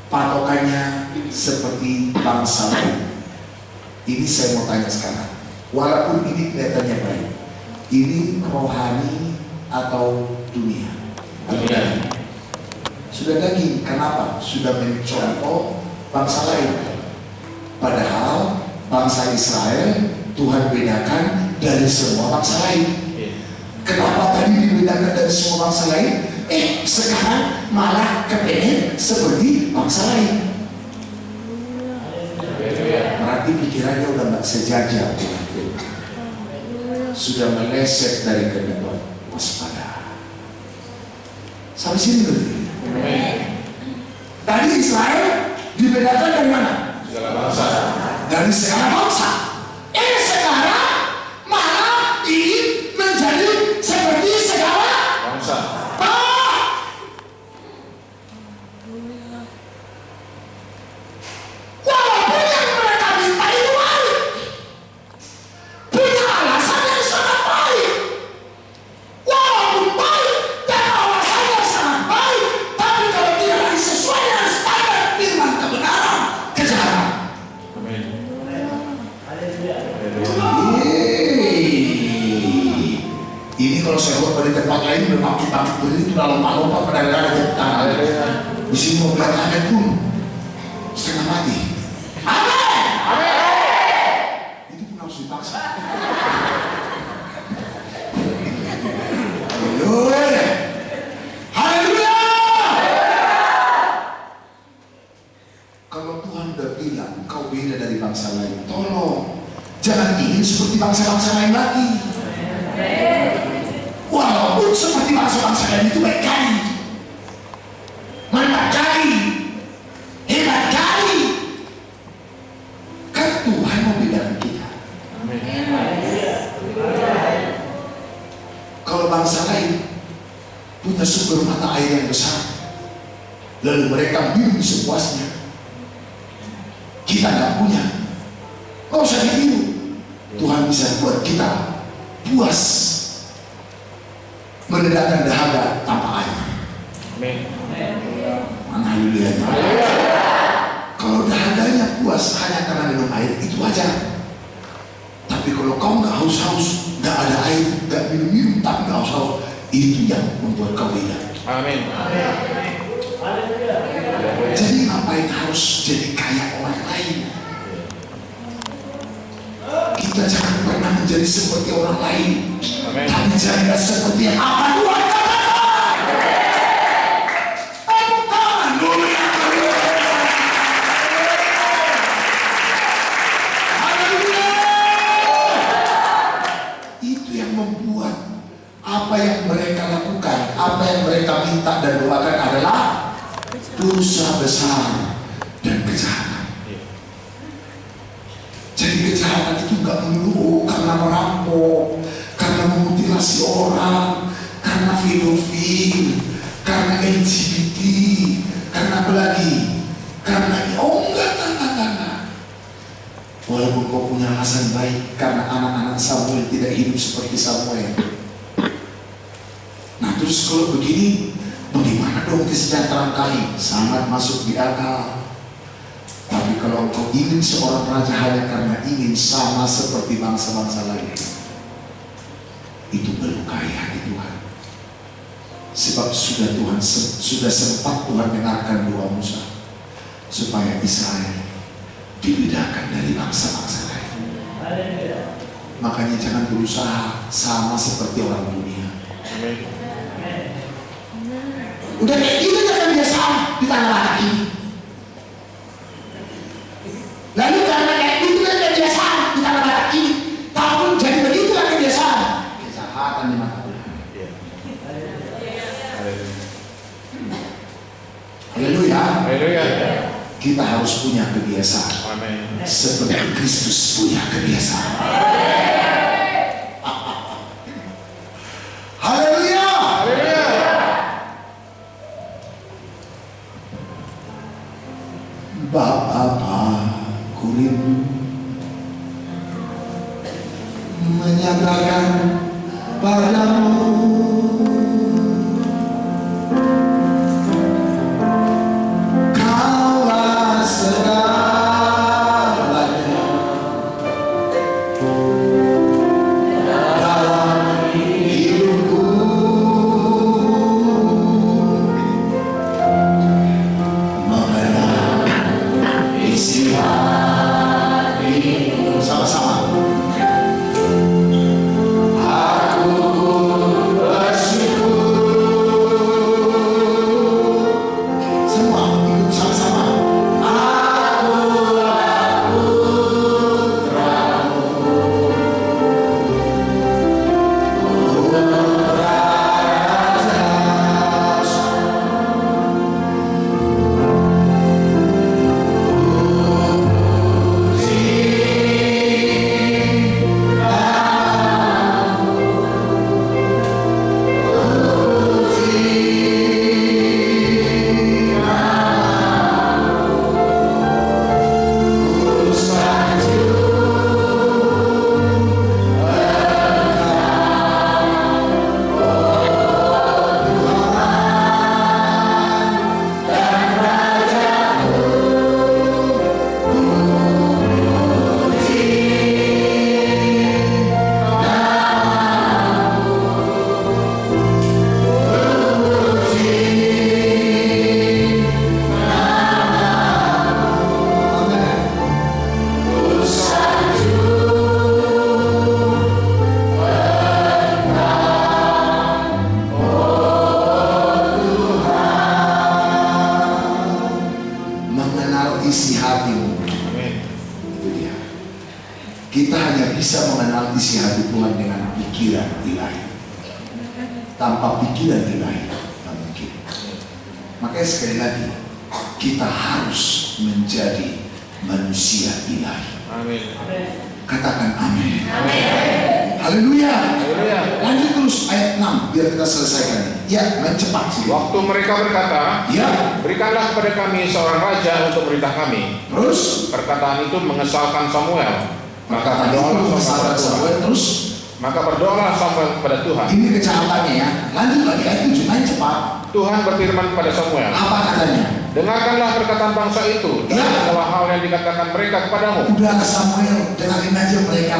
patokannya seperti bangsa lain. Ini saya mau tanya sekarang, walaupun ini kelihatannya baik, ini rohani atau dunia? Dunia. Sudah daging, kenapa? Sudah mencontoh bangsa lain. Padahal bangsa Israel Tuhan bedakan dari semua bangsa lain. Kenapa tadi dibedakan dari semua bangsa lain? Sekarang malah kepengen seperti bangsa lain. Berarti pikirannya udah gak sejajar. Sudah meleset dari kebenaran. Waspada. Sampai sini berarti. Tadi Israel dibedakan dari mana? Segala bangsa. Dari segala bangsa. Sekarang malah ingin menjadi seperti segala Bangsa. Walaupun yang mereka minta itu baik, punya alasan yang sangat baik. Walaupun baik dan alasannya sangat baik, tapi kalau tidak sesuai dengan standar firman kebenaran, kejahatan. Amin. Ini kalau saya buat pada tempat lain berbangkit-bangkit begitu dalam lompat pada ada tepuk tangan. Di sini mau bilang amin pun setengah mati. Amin. Itu pun harus dipaksa. Haleluya. Haleluya. Kalau Tuhan udah bilang kau beda dari bangsa lain, tolong jangan ingin seperti bangsa-bangsa lain lagi. Walaupun seperti bangsa-bangsa lain itu baik kali, mantap kali, hebat kali, kan Tuhan mau bedakan kita. Kalau bangsa lain punya sumber mata air yang besar, lalu mereka minum sepuasnya, kita nggak punya, nggak usah ditiru. Tuhan bisa buat kita puas mendatangkan dahaga tanpa air. Amin. Haleluya. Kalau dahaganya puas hanya karena minum air, itu wajar. Tapi kalau kau nggak haus-haus, nggak ada air, nggak minum tapi nggak haus-haus, itu yang membuat kau beda. Amin. Jadi ngapain harus jadi kayak orang lain? Kita jangan pernah menjadi seperti orang lain. Amin. Tapi jadilah seperti apa Tuhan katakan. Haleluya. Haleluya. Itu yang membuat apa yang mereka lakukan, apa yang mereka minta dan doakan adalah dosa besar dan kejahatan. Jadi kejahatan itu nggak melulu karena merampok, karena memutilasi orang, karena pedofil, karena LGBT, karena apa lagi? Karena enggak. Walaupun kau punya alasan baik, karena anak-anak Samuel tidak hidup seperti Samuel. Nah terus kalau begini, bagaimana dong kesejahteraan kami? Sangat masuk di akal. Tapi kalau engkau ingin seorang raja hanya karena ingin sama seperti bangsa-bangsa lain, itu melukai hati Tuhan. Sebab sudah sempat Tuhan dengarkan doa Musa supaya Israel dibedakan dari bangsa-bangsa lain. Makanya jangan berusaha sama seperti orang dunia. Udah kayak gitu jangan biasaan di tanah lain ini. Lalu karena kayak itu kan kebiasaan di tanah barat ini, tahun jadi begitulah kebiasaan. Kejahatan di mata Tuhan. Haleluya. Haleluya. kita harus punya kebiasaan Amin. seperti Kristus punya kebiasaan. Haleluya. Haleluya. Bapa, ku rindu menyatakan padamu Kaulah segalanya dalam hidupku, mengenal isi hatiku. Sama-sama. Isi hatimu. Amin. Itu dia. Kita hanya bisa mengenal isi hati Tuhan dengan pikiran ilahi. Tanpa pikiran ilahi tidak mungkin. Makanya sekali lagi kita harus menjadi manusia ilahi. Amin. Katakan amin. Amin. Haleluya. Haleluya. Lanjut terus ayat 6 biar kita selesaikan. Ya, main cepat sih. Waktu mereka berkata, Ya. berikanlah kepada kami seorang raja untuk perintah kami. Terus Perkataan itu mengesalkan Samuel. Maka kata itu berdoalah kesalahan Samuel. Terus Maka berdoalah Samuel kepada Tuhan. ini kejahatannya ya. Lanjut lagi ayat 7, main cepat. Tuhan berfirman kepada Samuel, Apa katanya? dengarkanlah perkataan bangsa itu dan Ya. segala hal yang dikatakan mereka kepadamu. Udah Samuel, dengarin aja mereka.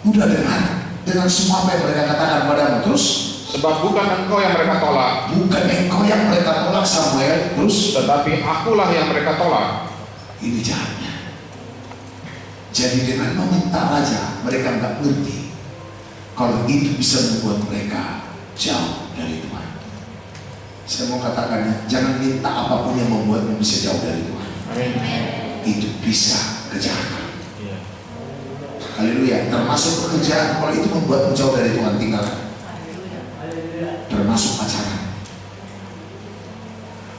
Udah dengar dengan semua apa yang mereka katakan padamu. Terus Sebab bukan engkau yang mereka tolak, bukan engkau yang mereka tolak Samuel. Terus tetapi akulah yang mereka tolak. ini jahatnya. Jadi dengan meminta raja, mereka nggak ngerti kalau itu bisa membuat mereka jauh dari Tuhan. Saya mau katakan, jangan minta apapun yang membuatmu bisa jauh dari Tuhan. Amin. Itu bisa kejahatan. Iya. Haleluya. Termasuk pekerjaan, kalau itu membuatmu jauh dari Tuhan, tinggalkan. Termasuk pacaran.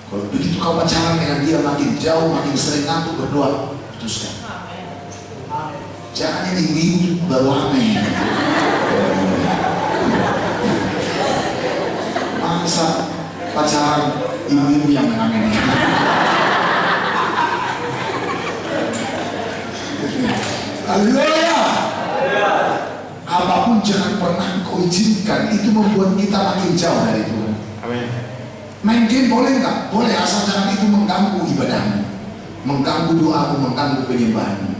Kalau begitu kau pacaran dengan dia, makin jauh, makin sering ngantuk, berdoa, putuskan. Jangan ini ibu baru amin. Masa pacaran ibu-ibu yang mengamin. Haleluya. Apapun jangan pernah kau izinkan itu membuat kita makin jauh dari Tuhan. Amin. Main game boleh nggak? Boleh, asal jangan itu mengganggu ibadahmu, mengganggu doamu, mengganggu penyembahanmu.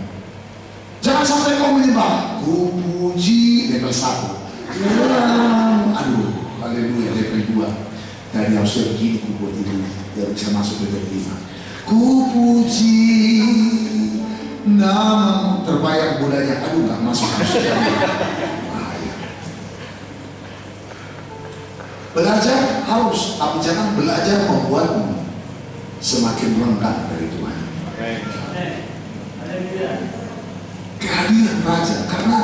Jangan sampai kau menyembah, ku puji level 1. Aduh, haleluya level 2. Tadi harusnya begini ku buat itu biar bisa masuk level 5. Ku puji namamu, terbayang budaya, aduh nggak masuk. Belajar harus, tapi jangan belajar membuatmu semakin lengkap dari Tuhan. Kehadiran raja, karena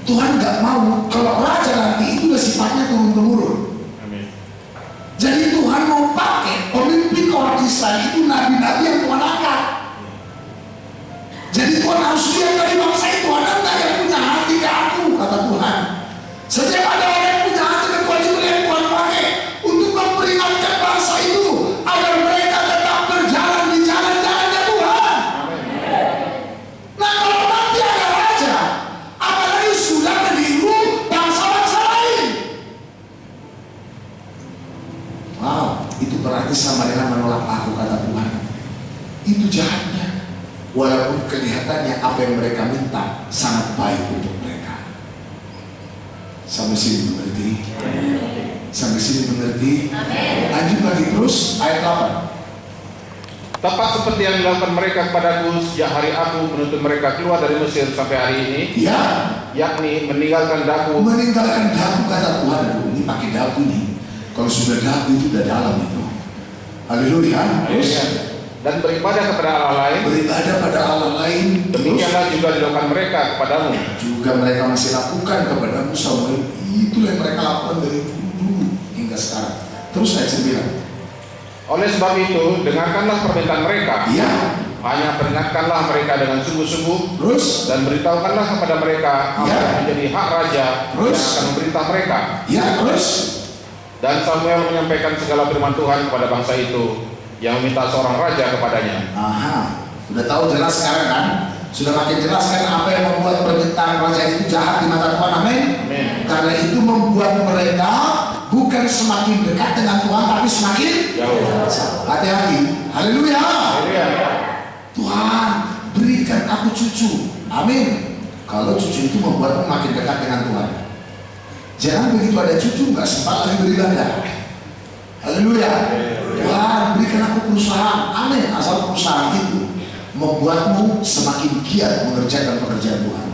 Tuhan nggak mau kalau raja nanti itu udah sifatnya turun-temurun. Jadi Tuhan mau pakai pemimpin orang Israel itu nabi-nabi yang Tuhan angkat. itu berarti sama dengan menolak aku, kata Tuhan. Itu jahatnya. Walaupun kelihatannya apa yang mereka minta sangat baik untuk mereka. Sampai sini mengerti? Sampai sini mengerti? Lanjut lagi terus ayat 8. Tepat seperti yang dilakukan mereka kepadaku sejak hari aku menuntut mereka keluar dari Mesir sampai hari ini, Ya, yakni meninggalkan daku. meninggalkan daku, kata Tuhan. Aduh, ini pakai daku nih. Kalau sudah daku itu udah dalam itu. Haleluya. Terus Dan beribadah kepada Allah lain. beribadah pada Allah lain. Terus Demikianlah juga dilakukan mereka kepadamu. juga mereka masih lakukan kepadamu, Samuel. Itulah yang mereka lakukan dari dulu hingga sekarang. Terus ayat 9. Oleh sebab itu, dengarkanlah permintaan mereka. Iya. Hanya peringatkanlah mereka dengan sungguh-sungguh Terus dan beritahukanlah kepada mereka apa Ya. yang menjadi hak raja Terus. yang akan memerintah mereka. ya, terus Dan Samuel menyampaikan segala firman Tuhan kepada bangsa itu yang meminta seorang raja kepadanya. aha, udah tahu jelas sekarang kan? Sudah makin jelas kan apa yang membuat permintaan raja itu jahat di mata Tuhan. Amin. Amin. Karena itu membuat mereka bukan semakin dekat dengan Tuhan, tapi semakin Jauh. hati-hati. Haleluya. Haleluya. Tuhan, berikan aku cucu. Amin. Kalau cucu itu membuatmu makin dekat dengan Tuhan. Jangan begitu ada cucu nggak sempat lagi beribadah. Haleluya. Tuhan, berikan aku perusahaan. Amin. Asal perusahaan itu membuatmu semakin giat mengerjakan pekerjaan Tuhan.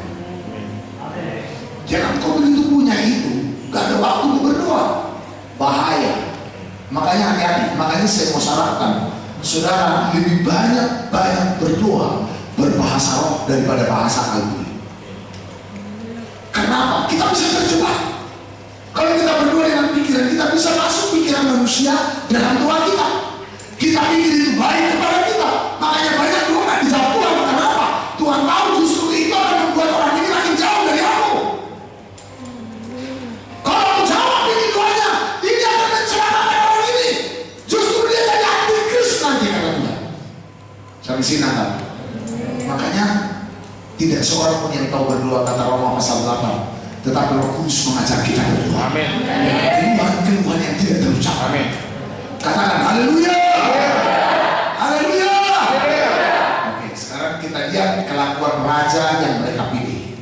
Jangan kau begitu punya itu, gak ada waktu untuk berdoa. Bahaya. Makanya hati-hati. Makanya saya mau sarankan, saudara lebih banyak berdoa berbahasa roh daripada bahasa kalbu. Kenapa? Kita bisa terjebak. Kalau kita berdoa dengan pikiran, kita bisa masuk pikiran manusia dalam doa kita. Kita pikir itu baik kepada kita, makanya banyak doa nggak dijawab Tuhan. Kenapa? Tuhan tahu justru itu akan membuat orang ini makin jauh dari aku. Kalau aku jawab ini doanya, ini akan mencelakakan orang ini. Justru dia jadi antikris nanti, kata Tuhan. Sampai sini nangkap. Makanya tidak seorang pun yang tahu berdoa, kata Roma pasal 8. Tetapi Roh Kudus mengajar kita berdoa. Amin. Keluhan yang tidak terucap. Amin. Katakan haleluya. Haleluya. Oke, sekarang kita lihat kelakuan raja yang mereka pilih.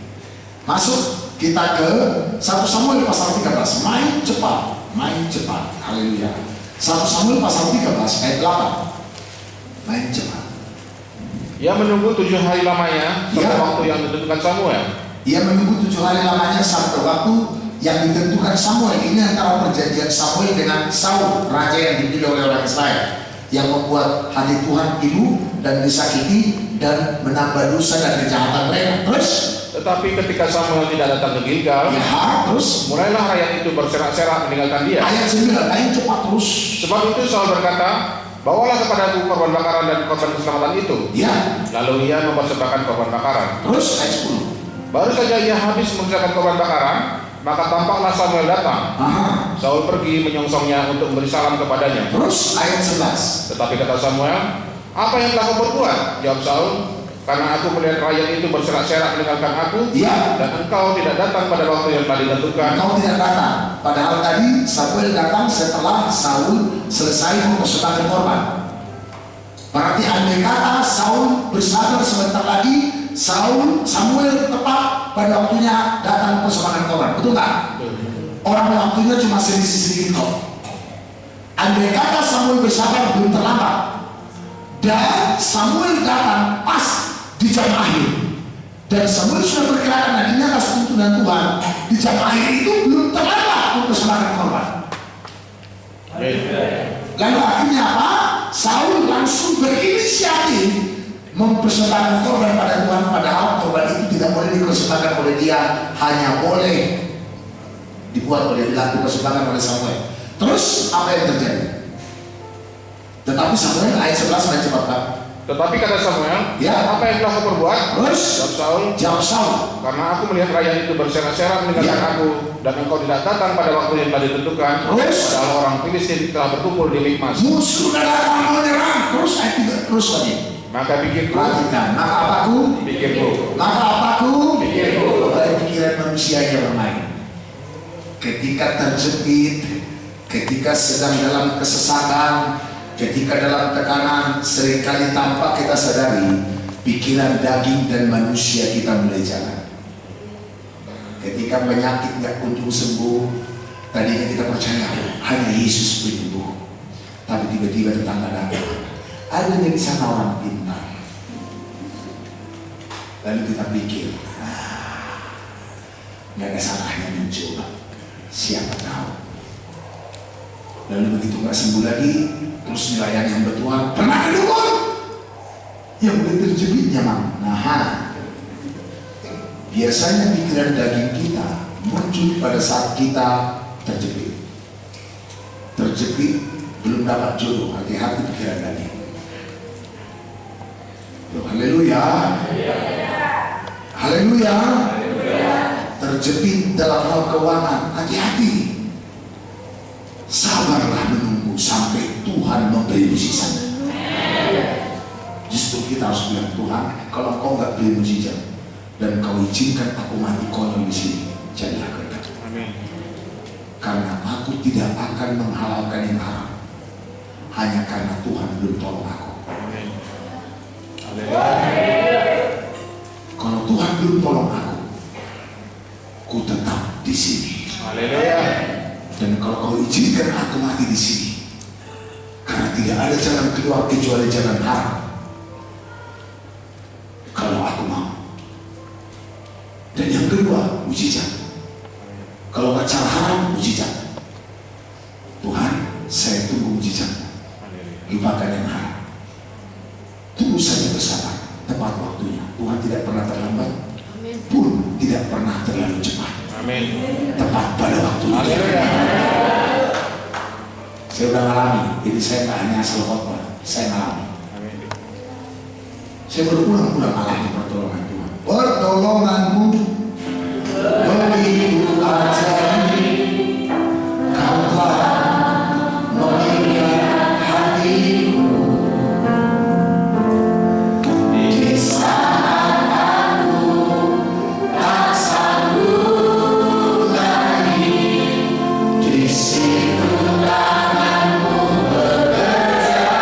Masuk kita ke 1 Samuel pasal 13. Main cepat, main cepat. Haleluya. 1 Samuel pasal 13 ayat 8. Main cepat. Ia menunggu 7 hari lamanya sampai Ya. waktu yang ditentukan Samuel. Ia menunggu 7 hari lamanya sampai waktu yang ditentukan Samuel. Ini antara perjanjian Samuel dengan Saul, raja yang dipilih oleh orang Israel, yang membuat hati Tuhan pilu dan disakiti dan menambah dosa dan kejahatan mereka. Terus, Tetapi ketika Samuel tidak datang ke Gilgal, ya terus mulailah rakyat itu berserak-serak meninggalkan dia. ayat 9 lain cepat terus. Sebab itu Saul berkata, bawalah kepadaku korban bakaran dan korban keselamatan itu. Ya, Lalu ia mempersembahkan korban bakaran. terus ayat 10. Baru saja ia habis mengerjakan korban bakaran, maka tampaklah Samuel datang. Aha. Saul pergi menyongsongnya untuk memberi salam kepadanya. Terus ayat 11. Tetapi kata Samuel, apa yang telah kau perbuat? Jawab Saul, karena aku melihat rakyat itu berserak-serak meninggalkan aku, Ya, dan engkau tidak datang pada waktu yang telah ditentukan. engkau tidak datang. Padahal tadi Samuel datang setelah Saul selesai mempersembahkan korban. Berarti andai kata Saul bersabar sebentar lagi, Samuel tepat pada waktunya datang persembahan korban. Betul nggak? Orang waktunya cuma sedikit kok. Andai kata Samuel bersabar belum terlambat, dan Samuel datang pas di jam akhir, dan Samuel sudah berkirakan dan ini atas tuntunan Tuhan, di jam akhir itu belum terlambat untuk persembahan korban. Lalu akhirnya apa? Saul langsung berinisiatif mempersembahkan korban pada Tuhan, padahal korban itu tidak boleh dipersembahkan oleh dia, hanya boleh dibuat oleh dilakukan persembahan oleh Samuel. Terus apa yang terjadi? Tetapi Samuel ayat 11 main cepat Pak. Tetapi kata Samuel, Ya. apa yang telah kau perbuat? Terus Jawab Saul, jawab Saul. karena aku melihat rakyat itu berserak-serak meninggalkan Ya. aku, dan engkau tidak datang pada waktu yang telah ditentukan. Terus? Padahal orang Filistin telah berkumpul di Mikmas. Musuh datang menyerang. Terus ayat 3 terus lagi. Maka pikirku, Perhatikan. Maka apaku? Maka apaku? Pikirku. Oleh pikiran manusia yang bermain. Ketika terjepit, Ketika sedang dalam kesesatan, ketika dalam tekanan, seringkali tanpa kita sadari, pikiran daging dan manusia kita mulai jalan. Ketika penyakit nggak kunjung sembuh, tadinya kita percaya hanya Yesus penyembuh, tapi tiba-tiba tetangga datang, ada di sana orang pintar. Lalu kita pikir, nggak ada salahnya mencoba, siapa tahu. Lalu begitu nggak sembuh lagi, terus melayani hamba Tuhan, pernah ke dukun? Ya boleh terjepitnya mang. Nah, biasanya pikiran daging kita muncul pada saat kita terjepit. Terjepit, belum dapat jodoh, hati-hati pikiran daging. Haleluya. Haleluya. Terjepit dalam hal keuangan, hati-hati. Sabarlah menunggu sampai Tuhan memberi mujizat. Justru kita harus bilang, Tuhan, kalau kau nggak beri mujizat dan kau izinkan aku mati konyol di sini, jadilah kehendak. Karena aku tidak akan menghalalkan yang haram hanya karena Tuhan belum tolong aku. Kalau Tuhan belum tolong aku, ku tetap di sini. Dan kalau kau izinkan aku mati di sini, karena tidak ada jalan keluar kecuali jalan haram. Kalau aku mau. Dan yang kedua, mujizat. Kalau nggak cara haram, mujizat. Tuhan, saya tunggu mujizat. Lupakan yang haram. Tunggu saja bersabar, tepat waktunya. Tuhan tidak pernah terlambat, pun tidak pernah terlalu cepat. Amin. Tepat pada waktunya. Saya udah ngalami, jadi saya nggak hanya asal khotbah, saya ngalami. Saya berulang-ulang alami pertolongan Tuhan. Pertolonganmu begitu ajaib, kau telah mengingat hatiku. Di saat aku tak sanggup lagi, di situ tanganmu bekerja.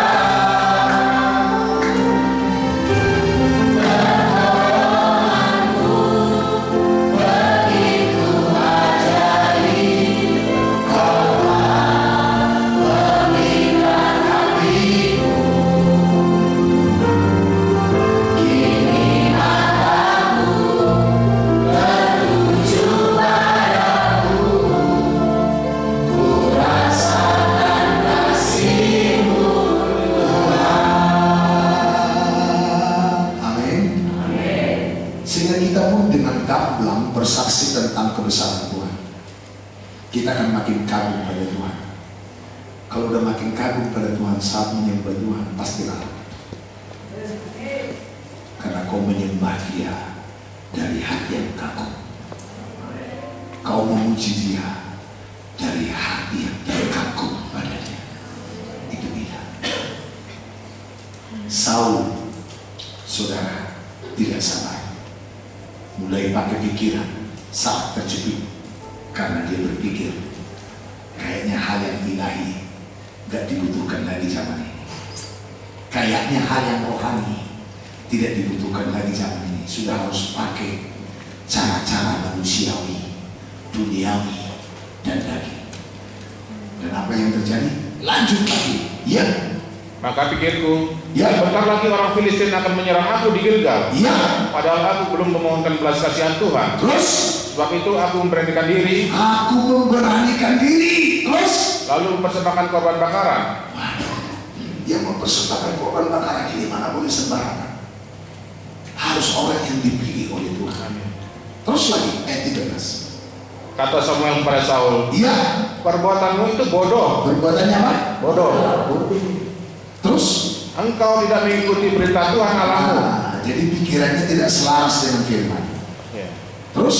Sehingga kita pun dengan gamblang bersaksi tentang kebesaran Tuhan. Kita akan makin kagum pada Tuhan. Kalau udah makin kagum pada Tuhan, saat menyembah Tuhan pasti lalu. Karena kau menyembah Dia dari hati yang kagum. Kau memuji Dia dari hati yang terkagum pada Dia. Itu dia. Saul, saudara, tidak sabar. Mulai pakai pikiran saat terjepit, karena dia berpikir kayaknya hal yang ilahi gak dibutuhkan lagi zaman ini. Kayaknya hal yang rohani tidak dibutuhkan lagi zaman ini. Sudah harus pakai cara-cara manusiawi, duniawi, dan daging. Dan apa yang terjadi? Lanjut lagi. Ya. Maka pikirku, ya, bentar lagi orang Filistin akan menyerang aku di Gilgal. Ya. Padahal aku belum memohonkan belas kasihan Tuhan. Terus? Sebab itu aku memberanikan diri. Aku memberanikan diri. Terus? Lalu mempersembahkan korban bakaran. Yang mempersembahkan korban bakaran ini mana boleh sembarangan. Harus orang yang dipilih oleh Tuhan. Terus lagi ayat 13. Kata Samuel kepada Saul, iya, perbuatanmu itu bodoh. Perbuatannya apa? Bodoh. Terus? Engkau tidak mengikuti perintah Tuhan Allahmu. Jadi pikirannya tidak selaras dengan firman. Ya. Terus?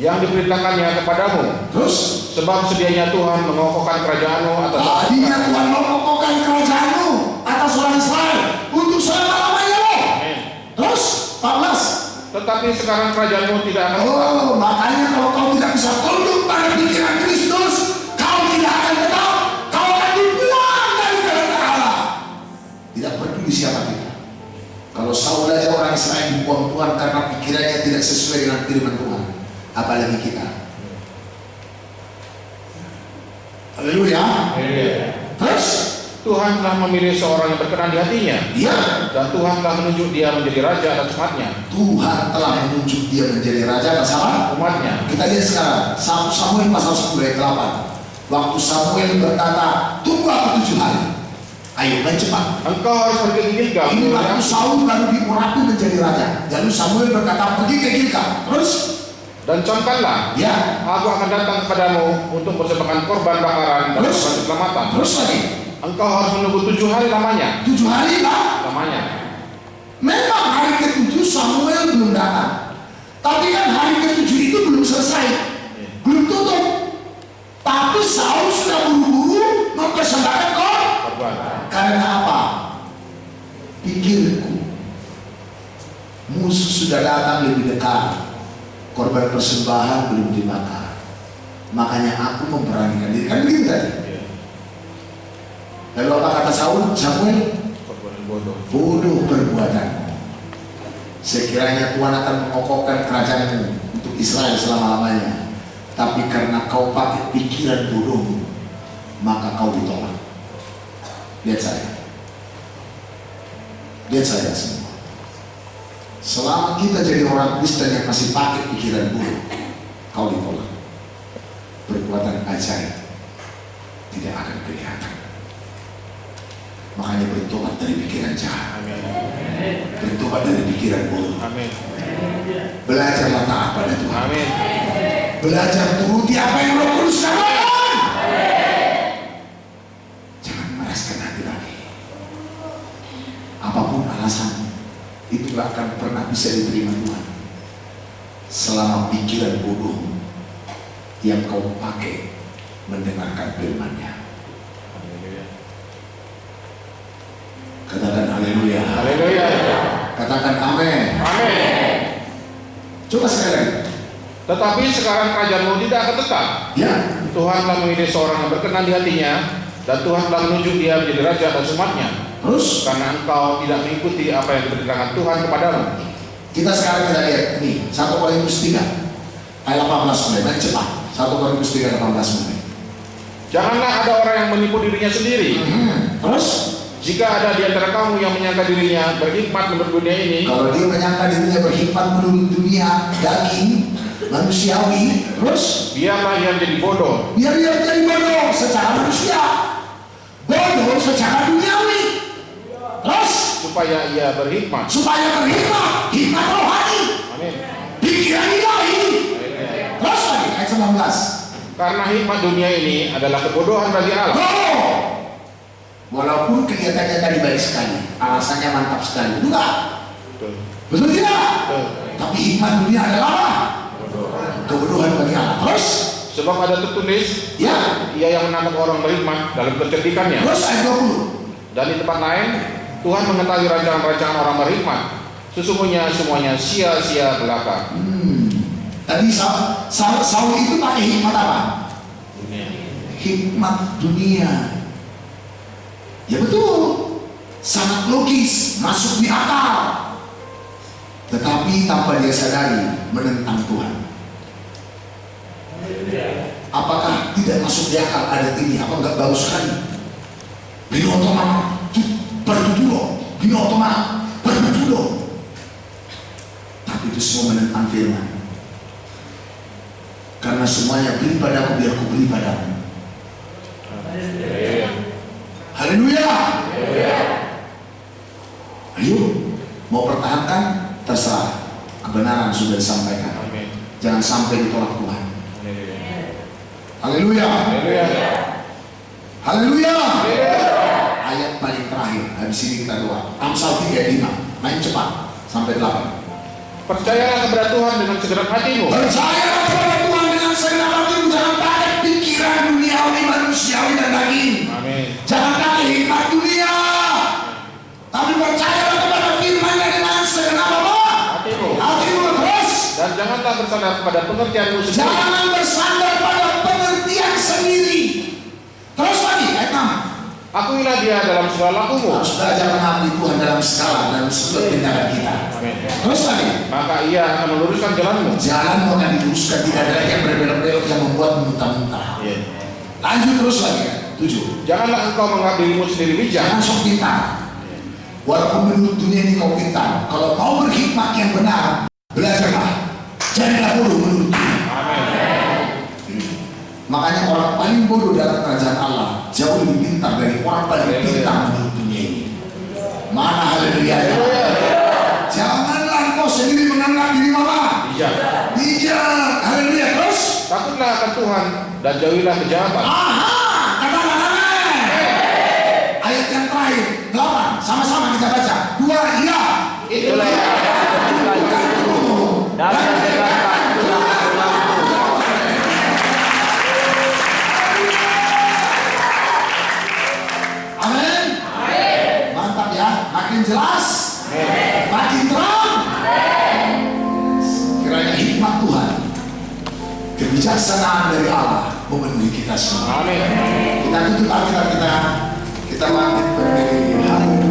Yang diperintahkannya kepadamu. Terus? Sebab sedianya Tuhan mengokohkan kerajaanmu atas tadinya Tuhan mengokohkan kerajaanmu atas orang Israel untuk selama-lamanya loh. Terus? 14. Tetapi sekarang kerajaanmu tidak akan tetap. Makanya kalau kau tidak bisa tunduk pada pikiran Kristus, kau tidak akan tetap. siapa kita. Kalau Saul aja orang Israel dibuang Tuhan karena pikirannya tidak sesuai dengan firman Tuhan, apalagi kita. Haleluya. Terus Tuhan telah memilih seorang yang berkenan di hatinya. Iya. Dan Tuhan telah menunjuk dia menjadi raja atas umatnya. Tuhan telah menunjuk dia menjadi raja atas apa? Umatnya. Kita lihat sekarang 1 Samuel pasal 10 ayat 8. Waktu Samuel berkata, tunggu aku 7 hari. Ayo main cepat. Engkau harus pergi ke Gilgal. Ini waktu Saul baru diurapi menjadi raja. Lalu Samuel berkata, pergi ke Gilgal. Terus? Dan camkanlah, Ya. aku akan datang kepadamu untuk persembahkan korban bakaran dan Terus? korban keselamatan. Terus lagi. Engkau harus menunggu 7 hari lamanya. 7 hari lah. Lamanya. Memang hari ke-7 Samuel belum datang. Tapi kan hari ke-7 itu belum selesai. Belum tutup. Tapi Saul sudah buru-buru mempersembahkan Korban. karena apa? Pikirku, musuh sudah datang lebih dekat. Korban persembahan belum dibakar. Makanya aku memberanikan diri. Kan begitu tadi. Lalu apa kata Samuel? Korban bodoh. Bodoh perbuatanmu. Sekiranya Tuhan akan mengokohkan kerajaanmu untuk Israel selama-lamanya, tapi karena kau pakai pikiran bodohmu, maka kau ditolak. Lihat saya. Lihat saya semua. Selama kita jadi orang Kristen yang masih pakai pikiran bodoh, kau ditolak. Perbuatan ajaib tidak akan kelihatan. Makanya bertobat dari pikiran jahat. Amin. Bertobat dari pikiran bodoh. Amin. Belajarlah taat pada Tuhan. Amin. Belajar turuti apa yang Roh Kudus katakan. Jangan meraskan hati lagi. Apapun alasan, itu gak akan pernah bisa diterima Tuhan selama pikiran bodoh yang kau pakai mendengarkan firman-Nya. Katakan haleluya. Haleluya. Katakan amin. Amin. Coba sekali lagi. Tetapi sekarang kerajaanmu tidak akan tetap. Ya. Tuhan telah memilih seorang yang berkenan di hatinya, dan Tuhan telah menunjuk dia menjadi raja atas umatnya. Terus Karena engkau tidak mengikuti apa yang diperintahkan Tuhan kepadamu. kita sekarang kita lihat ini 1 Korintus 3 ayat 18 mulai. Main cepat. 1 Korintus 3 ayat 18 mulai. Janganlah ada orang yang menipu dirinya sendiri. Terus Jika ada di antara kamu yang menyangka dirinya berhikmat menurut dunia ini, kalau dia menyangka dirinya berhikmat menurut dunia daging manusiawi, terus biarlah ia menjadi bodoh. biar dia jadi bodoh secara manusia, bodoh secara duniawi, terus Supaya ia berhikmat. supaya berhikmat, hikmat rohani, Amin. pikiran ilahi. Terus lagi ayat 19. Karena hikmat dunia ini adalah kebodohan bagi Allah. Bodoh. Walaupun kelihatannya tadi baik sekali, alasannya mantap sekali, enggak? Betul. Betul tidak? Betul. Tapi hikmat dunia adalah apa? Kebodohan bagi Allah. Terus, Sebab ada tertulis, ya, ia yang menangkap orang berhikmat dalam kecerdikannya. terus ayat 20. Dan di tempat lain, Tuhan mengetahui rancangan-rancangan orang berhikmat. Sesungguhnya semuanya sia-sia belaka. Tadi Saul itu pakai hikmat apa? Hikmat dunia. Ya betul, sangat logis, masuk di akal. Tetapi tanpa dia sadari menentang Tuhan. Apakah tidak masuk di akal ada ini? Apa enggak bagus sekali? Binoto bertuduh, binoto bertuduh. Tapi itu semua menentang firman. Karena semuanya beri padaku biar aku beri padamu. Haleluya. Ayo, mau pertahankan terserah. Kebenaran sudah disampaikan. Amin. Jangan sampai ditolak Tuhan. Haleluya. Haleluya. Haleluya. Haleluya. Ayat paling terakhir. Habis ini kita doa. Amsal 3 ayat 5. Main cepat sampai 8. Percayalah kepada Tuhan dengan segenap hatimu. Percayalah kepada Tuhan dengan segenap hatimu. Jangan pakai pikiran duniawi, manusiawi dan daging. Amin. Jangan pakai hikmat dunia. Tapi percayalah kepada firman-Nya dengan segenap apa? Hatimu. Hatimu. Terus Dan janganlah bersandar kepada pengertianmu sendiri. jangan bersandar pada pengertian sendiri. Terus lagi ayat 6. Akuilah dia dalam segala lakumu. Harus belajar mengabdi Tuhan dalam setiap tindakan kita. Amin. Terus lagi, Maka ia akan meluruskan jalanmu. jalanmu akan diluruskan, tidak ada lagi yang berbelok-belok yang membuat muntah-muntah. Iya. Lanjut terus lagi, 7. Janganlah engkau menganggap dirimu sendiri bijak. Jangan sok pintar. Walaupun menurut dunia ini kau pintar, kalau mau berhikmat yang benar, belajarlah. Jadilah bodoh menurut dunia. Amin. Makanya orang paling bodoh dalam kerajaan Allah jauh lebih pintar dari orang paling pintar menurut dunia ini. Mana haleluya? Janganlah kau sendiri menganggap diri apa? Bijak. Bijak. Haleluya. Terus? Takutlah akan Tuhan dan jauhilah kejahatan. Aha, katakan amin. Ayat yang terakhir 8, sama-sama kita baca. 2, iya. Itulah yang dan mendengarkan tulang-tulangmu. Amin. Mantap ya, makin jelas, makin terang. Kiranya hikmat Tuhan, kebijaksanaan dari Allah memenuhi kita semua. Amin. Kita tutup Alkitab kita bangkit berdiri. Haleluya.